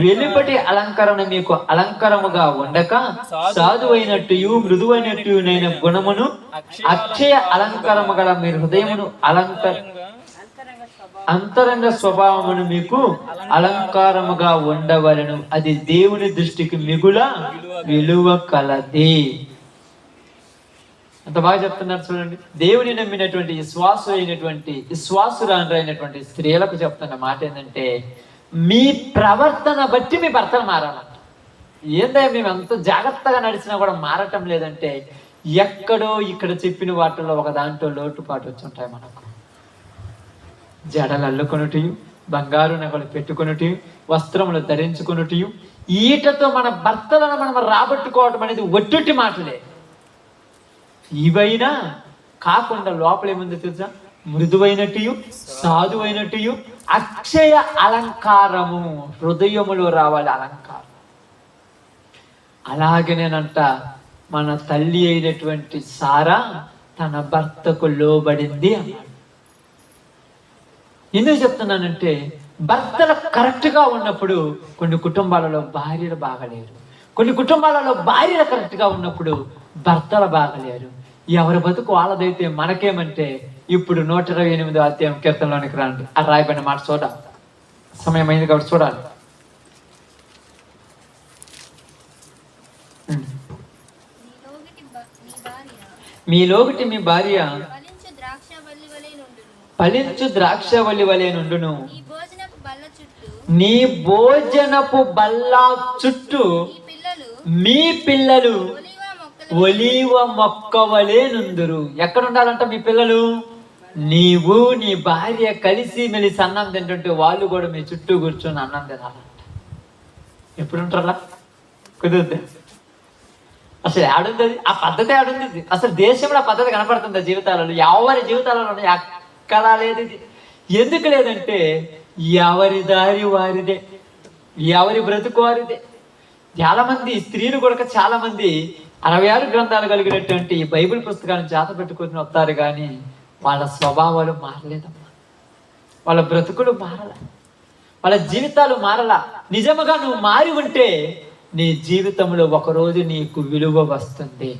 వెలుపటి అలంకరణ మీకు అలంకరముగా ఉండక సాధువైనట్టు మృదువైనట్టునైన గుణమును అక్షయ అలంకరము గల మీ హృదయమును అంతరంగ స్వభావమును మీకు అలంకారముగా ఉండవలను. అది దేవుని దృష్టికి మిగుల విలువ కలది. అంత బాగా చెప్తున్నారు చూడండి. దేవుని నమ్మినటువంటి విశ్వాసురాలైనటువంటి స్త్రీలకు చెప్తున్న మాట ఏంటంటే, మీ ప్రవర్తన బట్టి మీ భర్తను మారాలంట. ఏంటంటే మేము ఎంత జాగ్రత్తగా నడిచినా కూడా మారటం లేదంటే, ఎక్కడో ఇక్కడ చెప్పిన వాటిల్లో ఒక దాంట్లో లోటుపాటు వచ్చి ఉంటాయి మనకు. జడలు అల్లుకొనుటయు, బంగారు నగలు పెట్టుకొనుటయు, వస్త్రములు ధరించుకొనుటయు, ఈటతో మన భర్తలను మనం రాబట్టుకోవటం అనేది ఒట్టుటి మాటలే. ఇవైనా కాకుండా లోపల ఏముందో తెలుసా? మృదువైనట్టు, సాధువైనట్టు, అక్షయ అలంకారము. హృదయములో రావాలి అలంకారం. అలాగేనేనంట మన తల్లి అయినటువంటి సారా తన భర్తకు లోబడింది అన్నాడు. ఎందుకు చెప్తున్నానంటే, భర్తలు కరెక్ట్గా ఉన్నప్పుడు కొన్ని కుటుంబాలలో భార్యలు బాగలేరు, కొన్ని కుటుంబాలలో భార్యలు కరెక్ట్గా ఉన్నప్పుడు భర్తలు బాగలేరు. ఎవరి బతుకు వాళ్ళదైతే మనకేమంటే ఇప్పుడు 128 అధ్యాయం కీర్తనలోనికి రండి. ఆ రాయబడిన మాట చూడాలి. సమయం అయింది కాబట్టి చూడాలి. మీలోగిటి మీ భార్య ఫలించు ద్రాక్షవల్లి వలె నుండును. నీ భోజనపు బల్ల చుట్టూ మీ పిల్లలు ఒలీవ మొక్క వలె నుందురు. ఎక్కడ ఉండాలంట మీ పిల్లలు? నీవు నీ భార్య కలిసి మెలిసి అన్నం తింటుంటే వాళ్ళు కూడా మీ చుట్టూ కూర్చొని అన్నం తినాలంట. ఎప్పుడు ఉంటారా? కుదురుద్ది. అసలు ఆడుంది అది, ఆ పద్ధతి ఆడుంది. అసలు దేశంలో ఆ పద్ధతి కనపడుతుంది జీవితాలలో. ఎవరి జీవితాలలో ఎక్కడా లేదు ఇది. ఎందుకు లేదంటే ఎవరి దారి వారిదే, ఎవరి బ్రతుకు వారిదే. చాలా మంది స్త్రీలు కూడా చాలా మంది 66 గ్రంథాలు కలిగినటువంటి ఈ బైబిల్ పుస్తకాన్ని జాత పెట్టుకుని వస్తారు, కానీ వాళ్ళ స్వభావాలు మారలేదమ్మా. వాళ్ళ బ్రతుకులు మారల, వాళ్ళ జీవితాలు మారలా. నిజముగా నువ్వు మారి ఉంటే నీ జీవితంలో ఒకరోజు నీకు విలువ వస్తుంది.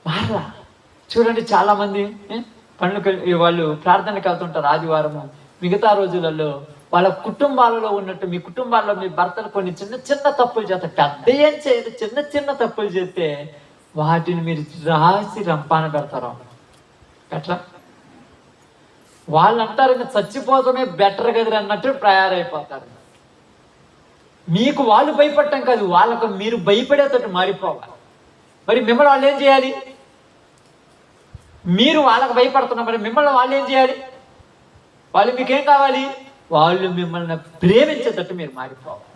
మారలా. చూడండి, చాలా మంది పనులకు వాళ్ళు ప్రార్థనకి వెళ్తుంటారు ఆదివారము. మిగతా రోజులలో వాళ్ళ కుటుంబాలలో ఉన్నట్టు మీ కుటుంబాల్లో మీ భర్తలు కొన్ని చిన్న చిన్న తప్పులు చేస్తారు. పెద్ద ఏం చేయదు, చిన్న చిన్న తప్పులు చేస్తే వాటిని మీరు రాసి రంపాన పెడతారు. ఎట్లా? వాళ్ళు అంటారు ఇంకా చచ్చిపోతామే బెటర్ కదరు అన్నట్టు తయారైపోతారు. మీకు వాళ్ళు భయపడటం కాదు, వాళ్ళకు మీరు భయపడేటట్టు మారిపోవాలి. మరి మిమ్మల్ని వాళ్ళు ఏం చేయాలి? మీరు వాళ్ళకు భయపడుతున్నారు, మరి మిమ్మల్ని వాళ్ళు ఏం చేయాలి? వాళ్ళు మీకేం కావాలి? వాళ్ళు మిమ్మల్ని ప్రేమించేటట్టు మీరు మారిపోవాలి.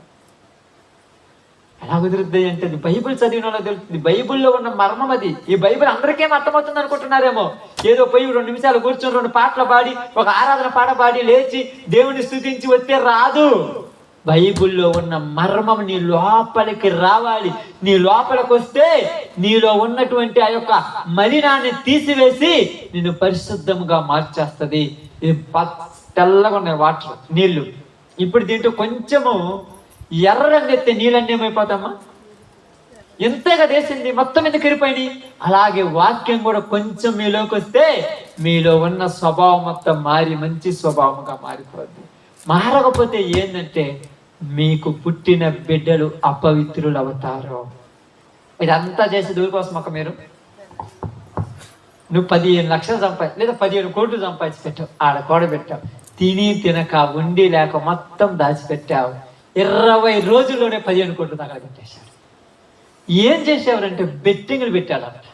ఎలా కుదురుద్ది అంటే అది బైబిల్ చదివిన వాళ్ళకి తెలుస్తుంది. బైబిల్లో ఉన్న మర్మం అది. ఈ బైబిల్ అందరికేం అర్థమవుతుంది అనుకుంటున్నారేమో. ఏదో పోయి 2 నిమిషాలు కూర్చొని 2 పాటలు పాడి ఒక ఆరాధన పాట పాడి లేచి దేవుని స్తుతించి వస్తే రాదు. బైబిల్లో ఉన్న మర్మం నీ లోపలికి రావాలి. నీ లోపలికి వస్తే నీలో ఉన్నటువంటి ఆ యొక్క మలినాన్ని తీసివేసి నిన్ను పరిశుద్ధంగా మార్చేస్తుంది. ఇది తెల్లగా ఉన్నాయి వాటర్ నీళ్లు. ఇప్పుడు దీంట్లో కొంచెము ఎర్ర రంగు ఎత్తే నీళ్ళన్నీ ఏమైపోతామా? ఎంతగా దేశింది, మొత్తం ఎందుకు ఎరిపోయినాయి? అలాగే వాక్యం కూడా కొంచెం మీలోకి వస్తే మీలో ఉన్న స్వభావం మొత్తం మారి మంచి స్వభావంగా మారిపోద్ది. మారకపోతే ఏంటంటే మీకు పుట్టిన బిడ్డలు అపవిత్రులు అవుతారు. ఇదంతా చేసి దూరికోసం ఒక మీరు నువ్వు 15 లక్షలు లేదా 17 కోట్లు సంపాదించి పెట్టావు, ఆడ కూడబెట్టావు, తిని తినక ఉండి లేక మొత్తం దాచిపెట్టావు. 20 రోజుల్లోనే 15 కోట్లు దాకా పెట్టేశాడు. ఏం చేసేవారంటే బెట్టింగ్లు పెట్టాడంట.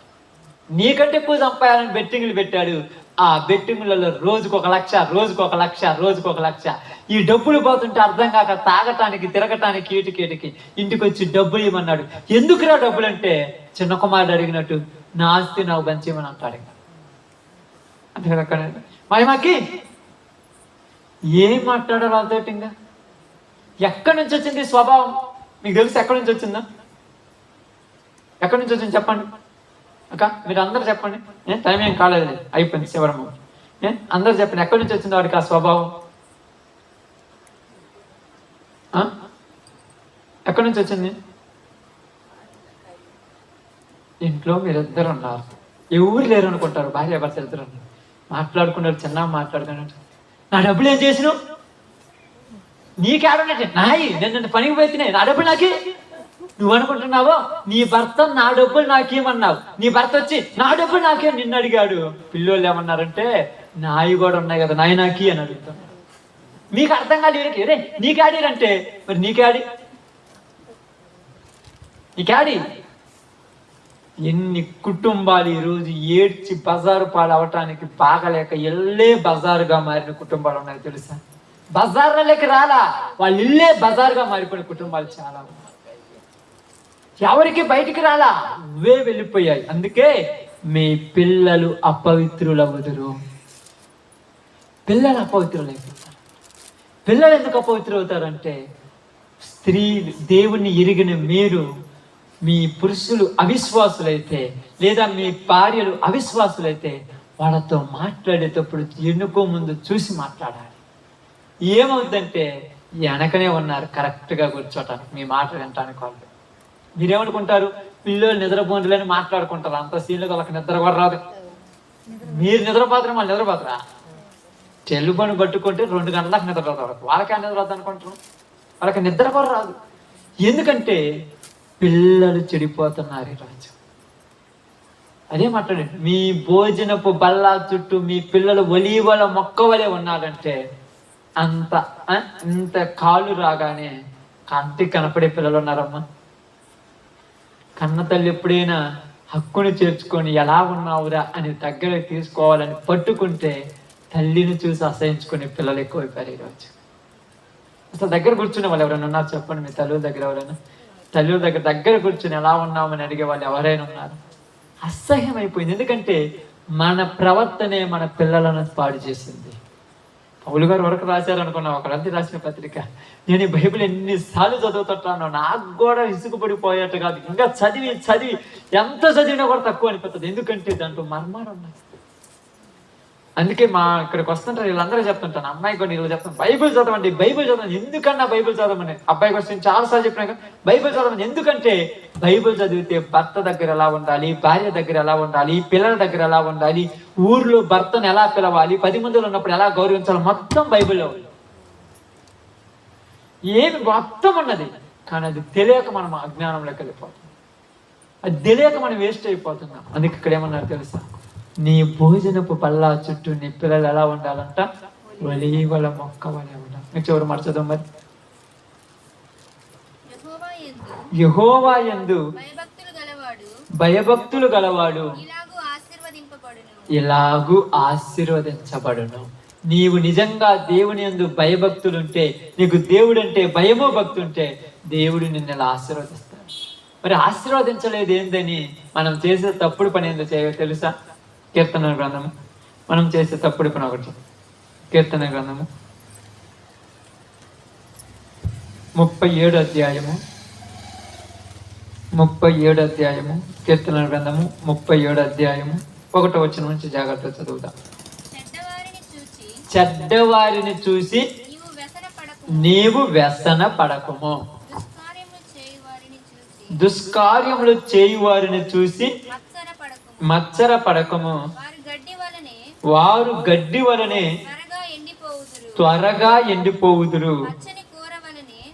నీకంటే ఎక్కువ సంపాదాలని బెట్టింగ్లు పెట్టాడు. ఆ బెట్టింగ్లలో రోజుకు 1 లక్ష, రోజుకు 1 లక్ష, రోజుకు 1 లక్ష. ఈ డబ్బులు పోతుంటే అర్థం కాక తాగటానికి తిరగటానికి ఈటికి ఇంటికి వచ్చి డబ్బులు ఇవ్వమన్నాడు. ఎందుకురా డబ్బులు అంటే చిన్న కుమారుడు అడిగినట్టు నా ఆస్తి నాకు పంచేయమని అంటాడు. అంతే మాకి ఏం మాట్లాడారు వాళ్ళతో? ఇంకా ఎక్కడి నుంచి వచ్చింది స్వభావం మీకు తెలుసు? ఎక్కడి నుంచి వచ్చిందా? ఎక్కడి నుంచి వచ్చింది చెప్పండి అక్క, మీరు అందరు చెప్పండి. టైం ఏం కాలేదు, అయిపోయింది శివరమ్మ. అందరు చెప్పండి, ఎక్కడి నుంచి వచ్చింది వాడికి ఆ స్వభావం? ఎక్కడి నుంచి వచ్చింది? ఇంట్లో మీరిద్దరు ఉన్నారు, ఎవరు లేరు అనుకుంటారు, భార్య భర్త ఇద్దరు మాట్లాడుకున్నారు, చిన్న మాట్లాడుకున్నారు. నా డబ్బులు ఏం చేసినావు? నీకేడన్నట్టే నాయి, నేను పనికి పోతున్నాయి, నా డబ్బులు నాకే. నువ్వు అనుకుంటున్నావో నీ భర్త నా డబ్బులు నాకేమన్నావు, నీ భర్త వచ్చి నా డబ్బులు నాకే నిన్ను అడిగాడు. పిల్లోళ్ళు ఏమన్నారంటే నాయి కూడా ఉన్నాయి కదా నాయి నాకి అని అడుగుతాను. మీకు అర్థం కాదు వీడికి, రే నీకాడీరంటే మరి నీకాడి ఎన్ని కుటుంబాలు ఈరోజు ఏడ్చి బజారు పాలవటానికి బాగలేక ఎల్లే బజారుగా మారిన కుటుంబాలు ఉన్నాయి తెలుసా? బజార్లకి రాలా, వాళ్ళు ఇల్లే బజారుగా మారిపోయిన కుటుంబాలు చాలా ఉన్నాయి. ఎవరికి బయటికి రాలా, ఇవే వెళ్ళిపోయాయి. అందుకే మీ పిల్లలు అపవిత్రులవుదురు. పిల్లలు అపవిత్రులైపోతారు. పిల్లలు ఎందుకు అపవిత్రులు అవుతారంటే స్త్రీలు దేవుణ్ణి ఎరిగిన మీరు, మీ పురుషులు అవిశ్వాసులైతే లేదా మీ భార్యలు అవిశ్వాసులైతే వాళ్ళతో మాట్లాడేటప్పుడు ఎన్నుకో ముందు చూసి మాట్లాడాలి. ఏమవుతుందంటే వెనకనే ఉన్నారు కరెక్ట్గా కూర్చోటానికి, మీ మాట వినటానికి. వాళ్ళు మీరేమనుకుంటారు? పిల్లలు నిద్రపోండిలని మాట్లాడుకుంటారు. అంత సీన్లు వాళ్ళకి నిద్ర కూడా రాదు. మీరు నిద్రపోతారా, వాళ్ళు నిద్రపోతారా? చెల్లుబని పట్టుకుంటే 2 గంటలకు నిద్ర రాదు. వాళ్ళకే నిద్ర రాదు అనుకుంటారు. వాళ్ళకి నిద్ర కూడా రాదు. ఎందుకంటే పిల్లలు చెడిపోతున్నారు ఈరోజు. అదే మాట్లాడండి, మీ భోజనపు బల్ల చుట్టూ మీ పిల్లలు ఒలీవల మొక్క వలె ఉన్నారంటే ఇంత కాళ్ళు రాగానే కంటికి కనపడే పిల్లలు ఉన్నారమ్మా. కన్న తల్లి ఎప్పుడైనా హక్కుని చేర్చుకొని ఎలా ఉన్నావురా అని దగ్గరకు తీసుకోవాలని పట్టుకుంటే తల్లిని చూసి అసహించుకునే పిల్లలు ఎక్కువైపోయారు ఈరోజు. అసలు దగ్గర కూర్చునే వాళ్ళు ఎవరైనా ఉన్నారు చెప్పండి? మీ తల్లుల దగ్గర ఎవరైనా, తల్లుల దగ్గర కూర్చుని ఎలా ఉన్నామని అడిగే వాళ్ళు ఎవరైనా ఉన్నారు? అసహ్యం అయిపోయింది. ఎందుకంటే మన ప్రవర్తనే మన పిల్లలను పాడు చేసింది. పౌలు గారు వరకు రాశారు అనుకున్నాం, ఒక రంది రాసిన పత్రిక. నేను ఈ బైబిల్ ఎన్నిసార్లు చదువుతుంటాను, నాకు కూడా ఇసుకుపడిపోయేట్టు కాదు. ఇంకా చదివి ఎంత చదివినా కూడా తక్కువ అనిపిస్తుంది. ఎందుకంటే దాంట్లో మర్మాలు ఉన్నాయి. అందుకే ఇక్కడికి వస్తుంటారు వీళ్ళందరూ చెప్తుంటాను, అమ్మాయి కొన్ని వీళ్ళు చెప్తాను, బైబిల్ చదవండి, బైబిల్ చదవండి. ఎందుకన్నా బైబిల్ చదవమని అబ్బాయికి వస్తే చాలాసార్లు చెప్పినాక బైబిల్ చదవమని. ఎందుకంటే బైబిల్ చదివితే భర్త దగ్గర ఎలా ఉండాలి, భార్య దగ్గర ఎలా ఉండాలి, పిల్లల దగ్గర ఎలా ఉండాలి, ఊర్లో భర్తను ఎలా పిలవాలి, 10 మందిలో ఉన్నప్పుడు ఎలా గౌరవించాలి, మొత్తం బైబిల్లో ఉంది. ఏమి మొత్తం ఉన్నది. కానీ అది తెలియక మనం అజ్ఞానంలోకి వెళ్ళిపోతున్నాం. అది తెలియక మనం వేస్ట్ అయిపోతున్నాం. అందుకే ఇక్కడ ఏమన్నారు తెలుసా? నీ భోజనపు పల్లా చుట్టూ నీ పిల్లలు ఎలా ఉండాలంట? ఒలీవల మొక్క వలె ఉండాలి. మీకు చివరి మర్చదాం మరి. యెహోవా యందు భయభక్తులు గలవాడు ఇలాగూ ఆశీర్వదించబడును. నీవు నిజంగా దేవుని యందు భయభక్తులుంటే, నీకు దేవుడు అంటే భయమో భక్తి ఉంటే, దేవుడు నిన్ను ఇలా ఆశీర్వదిస్తాడు. మరి ఆశీర్వదించలేదు ఏందని మనం చేసే తప్పుడు పని ఏందో తెలుసా? కీర్తన గ్రంథము మనం చేసే తప్పుడు పని ఒకటి. కీర్తన గ్రంథము 37 అధ్యాయము కీర్తన గ్రంథము 37 అధ్యాయము 1వ వచనం నుంచి జాగ్రత్త చదువుతాం. చెడ్డవారిని చూసి నీవు వ్యసన పడకము, దుష్కార్యములు చేయు వారిని చూసి మత్సర పడకము. వారు గడ్డి వలనే త్వరగా ఎండిపోవుదురు,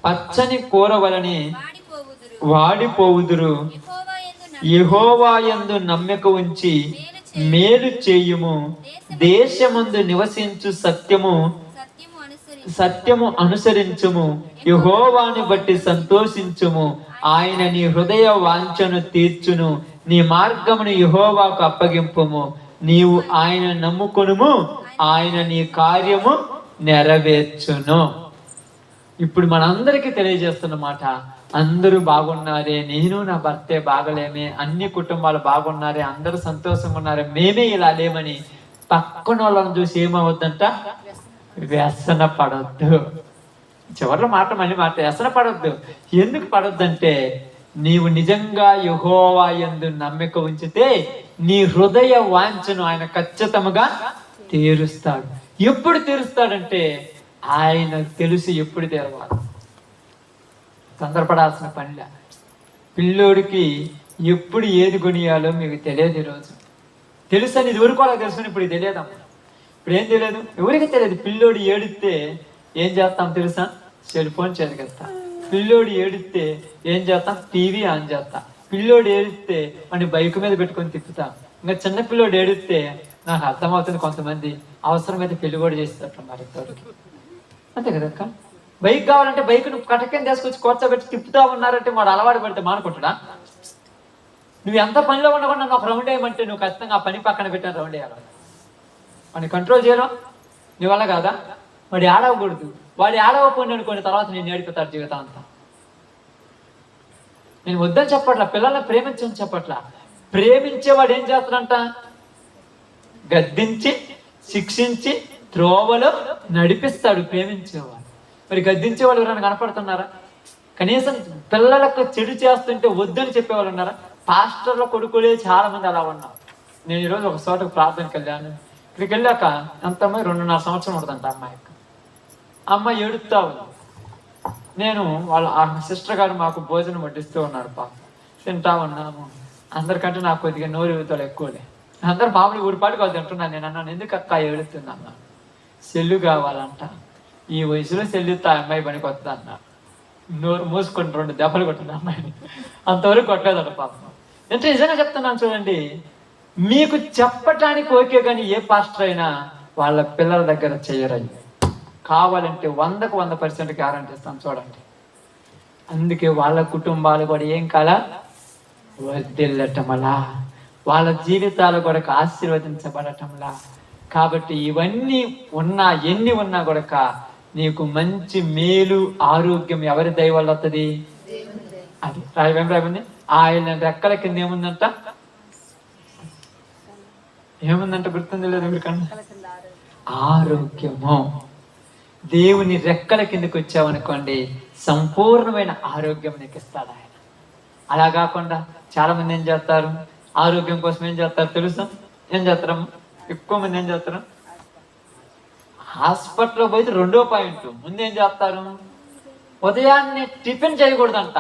పచ్చని కూర వలనే వాడిపోవుదురు. యెహోవా యందు నమ్మిక ఉంచి మేలు చేయుము. దేశమందు నివసించు సత్యము అనుసరించుము. యెహోవాను బట్టి సంతోషించుము. ఆయన నీ హృదయ వాంఛను తీర్చును. నీ మార్గమును యెహోవాకు అప్పగింపుము. నీవు ఆయన నమ్ముకొనుము, ఆయన నీ కార్యము నెరవేర్చును. ఇప్పుడు మనందరికీ తెలియజేస్తున్న మాట, అందరూ బాగున్నారే, నేను నా భర్తే బాగలేమే, అన్ని కుటుంబాలు బాగున్నారే, అందరూ సంతోషంగా ఉన్నారే, మేమే ఇలా లేమని పక్కన వాళ్ళని చూసి ఏమవుద్దంట? వ్యసన పడొద్దు. చివరిలో మళ్ళీ వ్యసన పడొద్దు. ఎందుకు పడొద్దంటే, నీవు నిజంగా యెహోవా యందు నమ్మిక ఉంచితే నీ హృదయ వాంఛను ఆయన ఖచ్చితంగా తీరుస్తాడు. ఎప్పుడు తీరుస్తాడంటే ఆయన తెలుసు ఎప్పుడు తీరవాలి. తొందరపడాల్సిన పనిలే. పిల్లోడికి ఎప్పుడు ఏది కొనియాలో మీకు తెలియదు. ఈరోజు తెలుసు అని ఇది వరకు వాళ్ళకి తెలుసుకుని ఇప్పుడు తెలియదమ్మా. ఇప్పుడు ఏం తెలియదు, ఎవరికి తెలియదు. పిల్లోడు ఏడిస్తే ఏం చేస్తాం తెలుసా? సెల్ ఫోన్ చేతికెత్తా. పిల్లోడు ఏడిస్తే ఏం చేస్తాం? టీవీ ఆన్ చేస్తా. పిల్లోడు ఏడిస్తే వాడిని బైక్ మీద పెట్టుకొని తిప్పుతా. ఇంకా చిన్న పిల్లోడు ఏడిస్తే నాకు అర్థమవుతుంది, కొంతమంది అవసరమైతే పెళ్లి కూడా చేస్తారు మరి తోడికి. అంతే కదా. బైక్ కావాలంటే బైక్ను కటకని తీసుకొచ్చి కూర్చోబెట్టి తిప్పుతా ఉన్నారంటే వాడు అలవాటు పడితే మానుకుంటున్నా? నువ్వు ఎంత పనిలో ఉండకుండా నాకు రౌండ్ వేయమంటే నువ్వు ఖచ్చితంగా ఆ పని పక్కన పెట్టిన రౌండ్ వేయాలి. వాడిని కంట్రోల్ చేయడం నీ వల్ల కాదా? వాడు ఆడవకూడదు. వాడు ఆడవపోయింది అనుకోండి, తర్వాత నేను ఏడిపోతాడు జీవితం అంతా. నేను వద్దని చెప్పట్లా, పిల్లల్ని ప్రేమించని చెప్పట్లా. ప్రేమించేవాడు ఏం చేస్తాడంట? గద్దించి శిక్షించి త్రోవలో నడిపిస్తాడు ప్రేమించేవాడు. మరి గద్దించేవాళ్ళు ఎవరైనా కనపడుతున్నారా? కనీసం పిల్లలకు చెడు చేస్తుంటే వద్దని చెప్పేవాళ్ళు ఉన్నారా? పాస్టర్ల కొడుకులే చాలా మంది అలా ఉన్నారు. నేను ఈరోజు ఒక చోటకు ప్రార్థనకి వెళ్ళాను. ఇక్కడికి వెళ్ళాక ఎంత అమ్మాయి 2.5 సంవత్సరం ఉంటుందంట. అమ్మాయి ఏడుస్తా ఉంది. నేను వాళ్ళ సిస్టర్ గారు మాకు భోజనం వడ్డిస్తూ ఉన్నారు. పాప తింటా ఉన్నాము. అందరికంటే నాకు కొద్దిగా నోరు ఊతలు ఎక్కువలే. అందరు మామూలు ఊరిపాటికి వాళ్ళు తింటున్నాను. నేను అన్నాను, ఎందుకు అక్క ఏడుతున్నా? సెల్లు కావాలంట. ఈ వయసులో సెల్లు అమ్మాయి పనికి వస్తుంది అన్న. నోరు మూసుకొని 2 దెబ్బలు కొట్టింది అమ్మాయిని. అంతవరకు కొట్టలేదట పాపం. అంటే నిజంగా చెప్తున్నాను చూడండి, మీకు చెప్పటానికి ఓకే, కానీ ఏ పాస్టర్ అయినా వాళ్ళ పిల్లల దగ్గర చేయరయ్యి. కావాలంటే 100కు 100% గ్యారంటీ ఇస్తాను చూడండి. అందుకే వాళ్ళ కుటుంబాలు కూడా ఏం కాల వర్ధిల్లటంలా, వాళ్ళ జీవితాలు కూడా ఆశీర్వదించబడటంలా. కాబట్టి ఇవన్నీ ఉన్నా, ఎన్ని ఉన్నా కూడా నీకు మంచి మేలు ఆరోగ్యం ఎవరి దయ వల్ల వస్తుంది? అది రాయబండి. ఆయన రెక్కల కింద ఏముందంట? ఏముందంట గుర్తుంది లేదు ఎవరికన్నా? ఆరోగ్యము. దేవుని రెక్కల కిందకి వచ్చావనుకోండి, సంపూర్ణమైన ఆరోగ్యం నీకు ఇస్తాడు ఆయన. అలా కాకుండా చాలా మంది ఏం చేస్తారు, ఆరోగ్యం కోసం ఏం చేస్తారు తెలుసా? ఏం చేస్తారమ్మా? ఎక్కువ మంది ఏం చేస్తారు, హాస్పిటల్లో పోతే 2వ పాయింట్ ముందు ఏం చేస్తారు, ఉదయాన్నే టిఫిన్ చేయకూడదంట,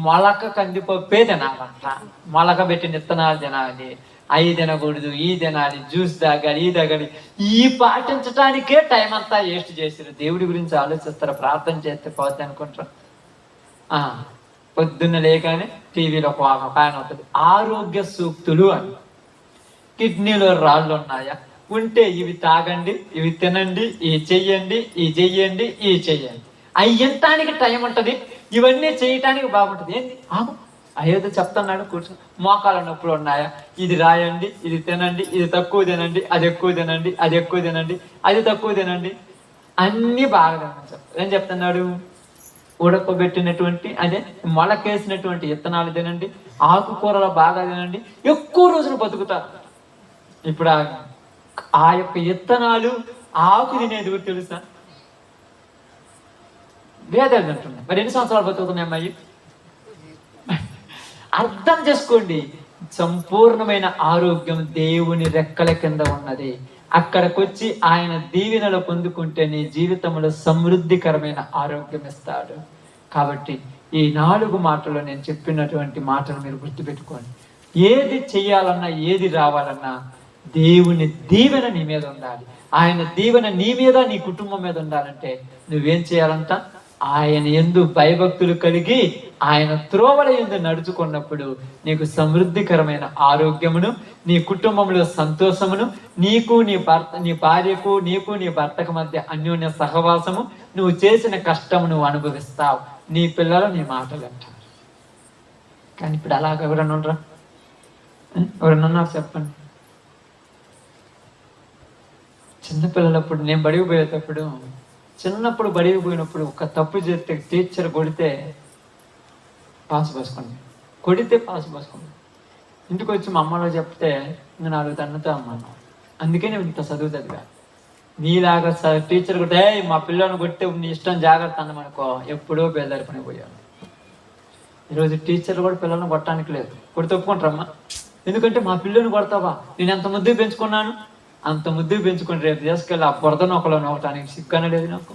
మొలక కందిపప్పే తినాలంట. మొలక పెట్టిన విత్తనాలు తినాలి, అవి తినకూడదు, ఈ తినాలి, జ్యూస్ తాగాలి, ఈ తాగాలి. ఈ పాటించడానికే టైం అంతా వేస్ట్ చేసారు. దేవుడి గురించి ఆలోచిస్తారు, ప్రార్థన చేస్తే పోద్ది అనుకుంటారు. పొద్దున్న లేకనే టీవీలో ఒక ఆయన అవుతుంది, ఆరోగ్య సూక్తులు అని. కిడ్నీలో రాళ్ళు ఉన్నాయా? ఉంటే ఇవి తాగండి, ఇవి తినండి, ఇవి చెయ్యండి, ఇవి చెయ్యండి, ఇవి చెయ్యండి. అవి వినటానికి టైం ఉంటుంది, ఇవన్నీ చేయటానికి బాగుంటుంది. ఏంది అయ్యేదో చెప్తున్నాడు కూర్చొని. మోకాల నొప్పులు ఉన్నాయా? ఇది రాయండి, ఇది తినండి, ఇది తక్కువ తినండి, అది ఎక్కువ తినండి, అది ఎక్కువ తినండి, అది తక్కువ తినండి, అన్నీ బాగా తినండి. ఏం చెప్తున్నాడు? ఉడకబెట్టినటువంటి అదే మొలకేసినటువంటి విత్తనాలు తినండి, ఆకుకూరలు బాగా తినండి, ఎక్కువ రోజులు బతుకుతారు. ఇప్పుడు ఆ యొక్క విత్తనాలు ఆకు తినేది కూడా తెలుసా? వేదాలు తింటున్నాయి. మరి ఎన్ని సంవత్సరాలు బతుకుతున్నాయి అమ్మాయి? అర్థం చేసుకోండి, సంపూర్ణమైన ఆరోగ్యం దేవుని రెక్కల కింద ఉన్నది. అక్కడికి వచ్చి ఆయన దీవెనలు పొందుకుంటే నీ జీవితంలో సమృద్ధికరమైన ఆరోగ్యం ఇస్తాడు. కాబట్టి ఈ 4 మాటలు నేను చెప్పినటువంటి మాటలు మీరు గుర్తుపెట్టుకోండి. ఏది చెయ్యాలన్నా, ఏది రావాలన్నా దేవుని దీవెన నీ మీద ఉండాలి. ఆయన దీవెన నీ మీద, నీ కుటుంబం మీద ఉండాలంటే నువ్వేం చేయాలంట? ఆయన యందు భయభక్తులు కలిగి ఆయన త్రోవల యందు నడుచుకున్నప్పుడు నీకు సమృద్ధికరమైన ఆరోగ్యమును, నీ కుటుంబంలో సంతోషమును, నీకు నీ భార్యకు, నీకు నీ భర్తకు మధ్య అన్యోన్య సహవాసము, నువ్వు చేసిన కష్టము నువ్వు అనుభవిస్తావు. నీ పిల్లలు నీ మాటలు అంటారు. కానీ ఇప్పుడు అలాగ ఎవరన్నా ఉండరా? ఎవరన్నా చెప్పండి. చిన్నపిల్లలప్పుడు నేను బడికి పోయేటప్పుడు, చిన్నప్పుడు బడికి పోయినప్పుడు ఒక తప్పు చేస్తే టీచర్ కొడితే పాస్ పోసుకోండి, కొడితే పాస్ పోసుకోండి. ఇంటికి వచ్చి మా అమ్మలో చెప్తే ఇంకా 4 తన్నుతా అమ్మాను. అందుకే నేను ఇంత చదువు చదివా. నీలాగా టీచర్ కొట్టే మా పిల్లల్ని కొట్టే నీ ఇష్టం జాగ్రత్త అన్నమనుకో, ఎప్పుడో బేదారి పని పోయాను. ఈరోజు టీచర్లు కూడా పిల్లల్ని కొట్టడానికి లేదు. కొడితే ఒప్పుకుంటారమ్మా? ఎందుకంటే మా పిల్లల్ని కొడతావా, నేను ఎంత ముద్దు పెంచుకున్నాను, అంత ముద్దు పెంచుకుని రేపు తీసుకెళ్ళి ఆ బురదను ఒకలో నవ్వటానికి సిగ్గనే లేదు నాకు.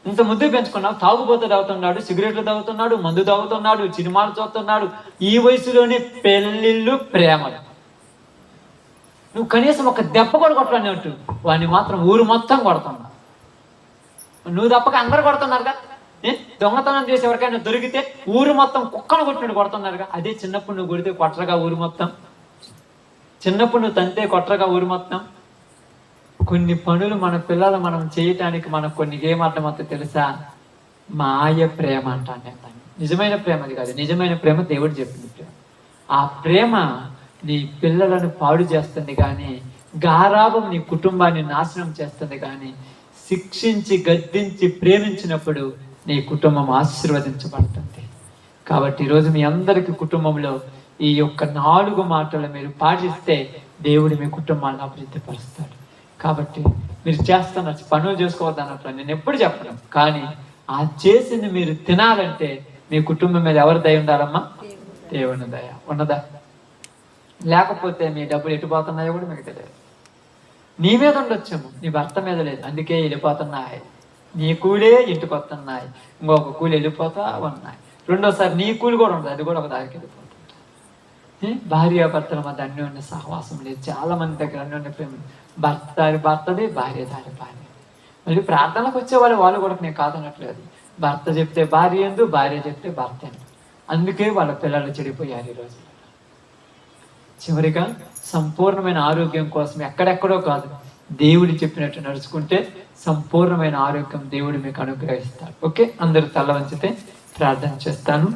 ఇంత ముద్దు పెంచుకున్నావు, తాగుబోతు తాగుతున్నాడు, సిగరెట్లు తాగుతున్నాడు, మందు తాగుతున్నాడు, సినిమాలు చూస్తున్నాడు. ఈ వయసులోనే పెళ్ళిళ్ళు, ప్రేమలు. నువ్వు కనీసం ఒక దెబ్బ కూడా కొట్టలేనట్టు వాడిని మాత్రం ఊరు మొత్తం కొడుతున్నా. నువ్వు తప్పక అందరు కొడుతున్నారుగా. దొంగతనం చేసి ఎవరికైనా దొరికితే ఊరు మొత్తం కుక్కను కొట్టినట్టు కొడుతున్నారుగా. అదే చిన్నప్పుడు నువ్వు కొడితే కొట్టరుగా ఊరు మొత్తం, చిన్నప్పుడు నువ్వు తంతే కొట్టరుగా ఊరు మొత్తం. కొన్ని పనులు మన పిల్లలు మనం చేయటానికి మనకు కొన్ని ఏమర్థమవుతుందో తెలుసా? మాయ ప్రేమ అంటాను నేను. నిజమైన ప్రేమ అది కాదు. నిజమైన ప్రేమ దేవుడు చెప్పింది ప్రేమ. ఆ ప్రేమ నీ పిల్లలను పాడు చేస్తుంది కానీ, గారాబం నీ కుటుంబాన్ని నాశనం చేస్తుంది కానీ, శిక్షించి గద్దించి ప్రేమించినప్పుడు నీ కుటుంబం ఆశీర్వదించబడుతుంది. కాబట్టి ఈరోజు మీ అందరికీ కుటుంబంలో ఈ యొక్క 4 మాటలు మీరు పాటిస్తే దేవుడు మీ కుటుంబాన్ని అభివృద్ధిపరుస్తాడు. కాబట్టి మీరు చేస్తున్న పనులు చేసుకోవద్దు అన్నట్లు నేను ఎప్పుడు చెప్పను, కానీ ఆ చేసింది మీరు తినాలంటే మీ కుటుంబం మీద ఎవరి దయ ఉండాలమ్మా? దేవుని దయ ఉన్నదా? లేకపోతే మీ డబ్బులు ఎటుపోతున్నాయో కూడా మీకు తెలియదు. నీ మీద ఉండొచ్చేమో, నీ భర్త మీద లేదు, అందుకే వెళ్ళిపోతున్నాయి. నీ కూలే ఇంటికి వస్తున్నాయి, ఇంకొక కూలి వెళ్ళిపోతా ఉన్నాయి. రెండోసారి నీ కూలి కూడా ఉండదు, అది కూడా ఒక దారికి వెళ్ళిపోతుంది. భార్యాభర్తల మధ్య అన్యోన్య సహవాసం లేదు. చాలా మంది దగ్గర అన్యోన్య ప్రేమ, భర్త భర్తది, భార్య దాని భార్య. మళ్ళీ ప్రార్థనలకు వచ్చే వాళ్ళు కూడా నేను కాదనట్లేదు. భర్త చెప్తే భార్య ఎందు, భార్య చెప్తే భర్త ఎందు. అందుకే వాళ్ళ పిల్లలు చెడిపోయారు ఈరోజు. చివరిగా సంపూర్ణమైన ఆరోగ్యం కోసం ఎక్కడెక్కడో కాదు, దేవుడు చెప్పినట్టు నడుచుకుంటే సంపూర్ణమైన ఆరోగ్యం దేవుడు మీకు అనుగ్రహిస్తాడు. ఓకే, అందరూ తల వంచితే ప్రార్థన చేస్తాను.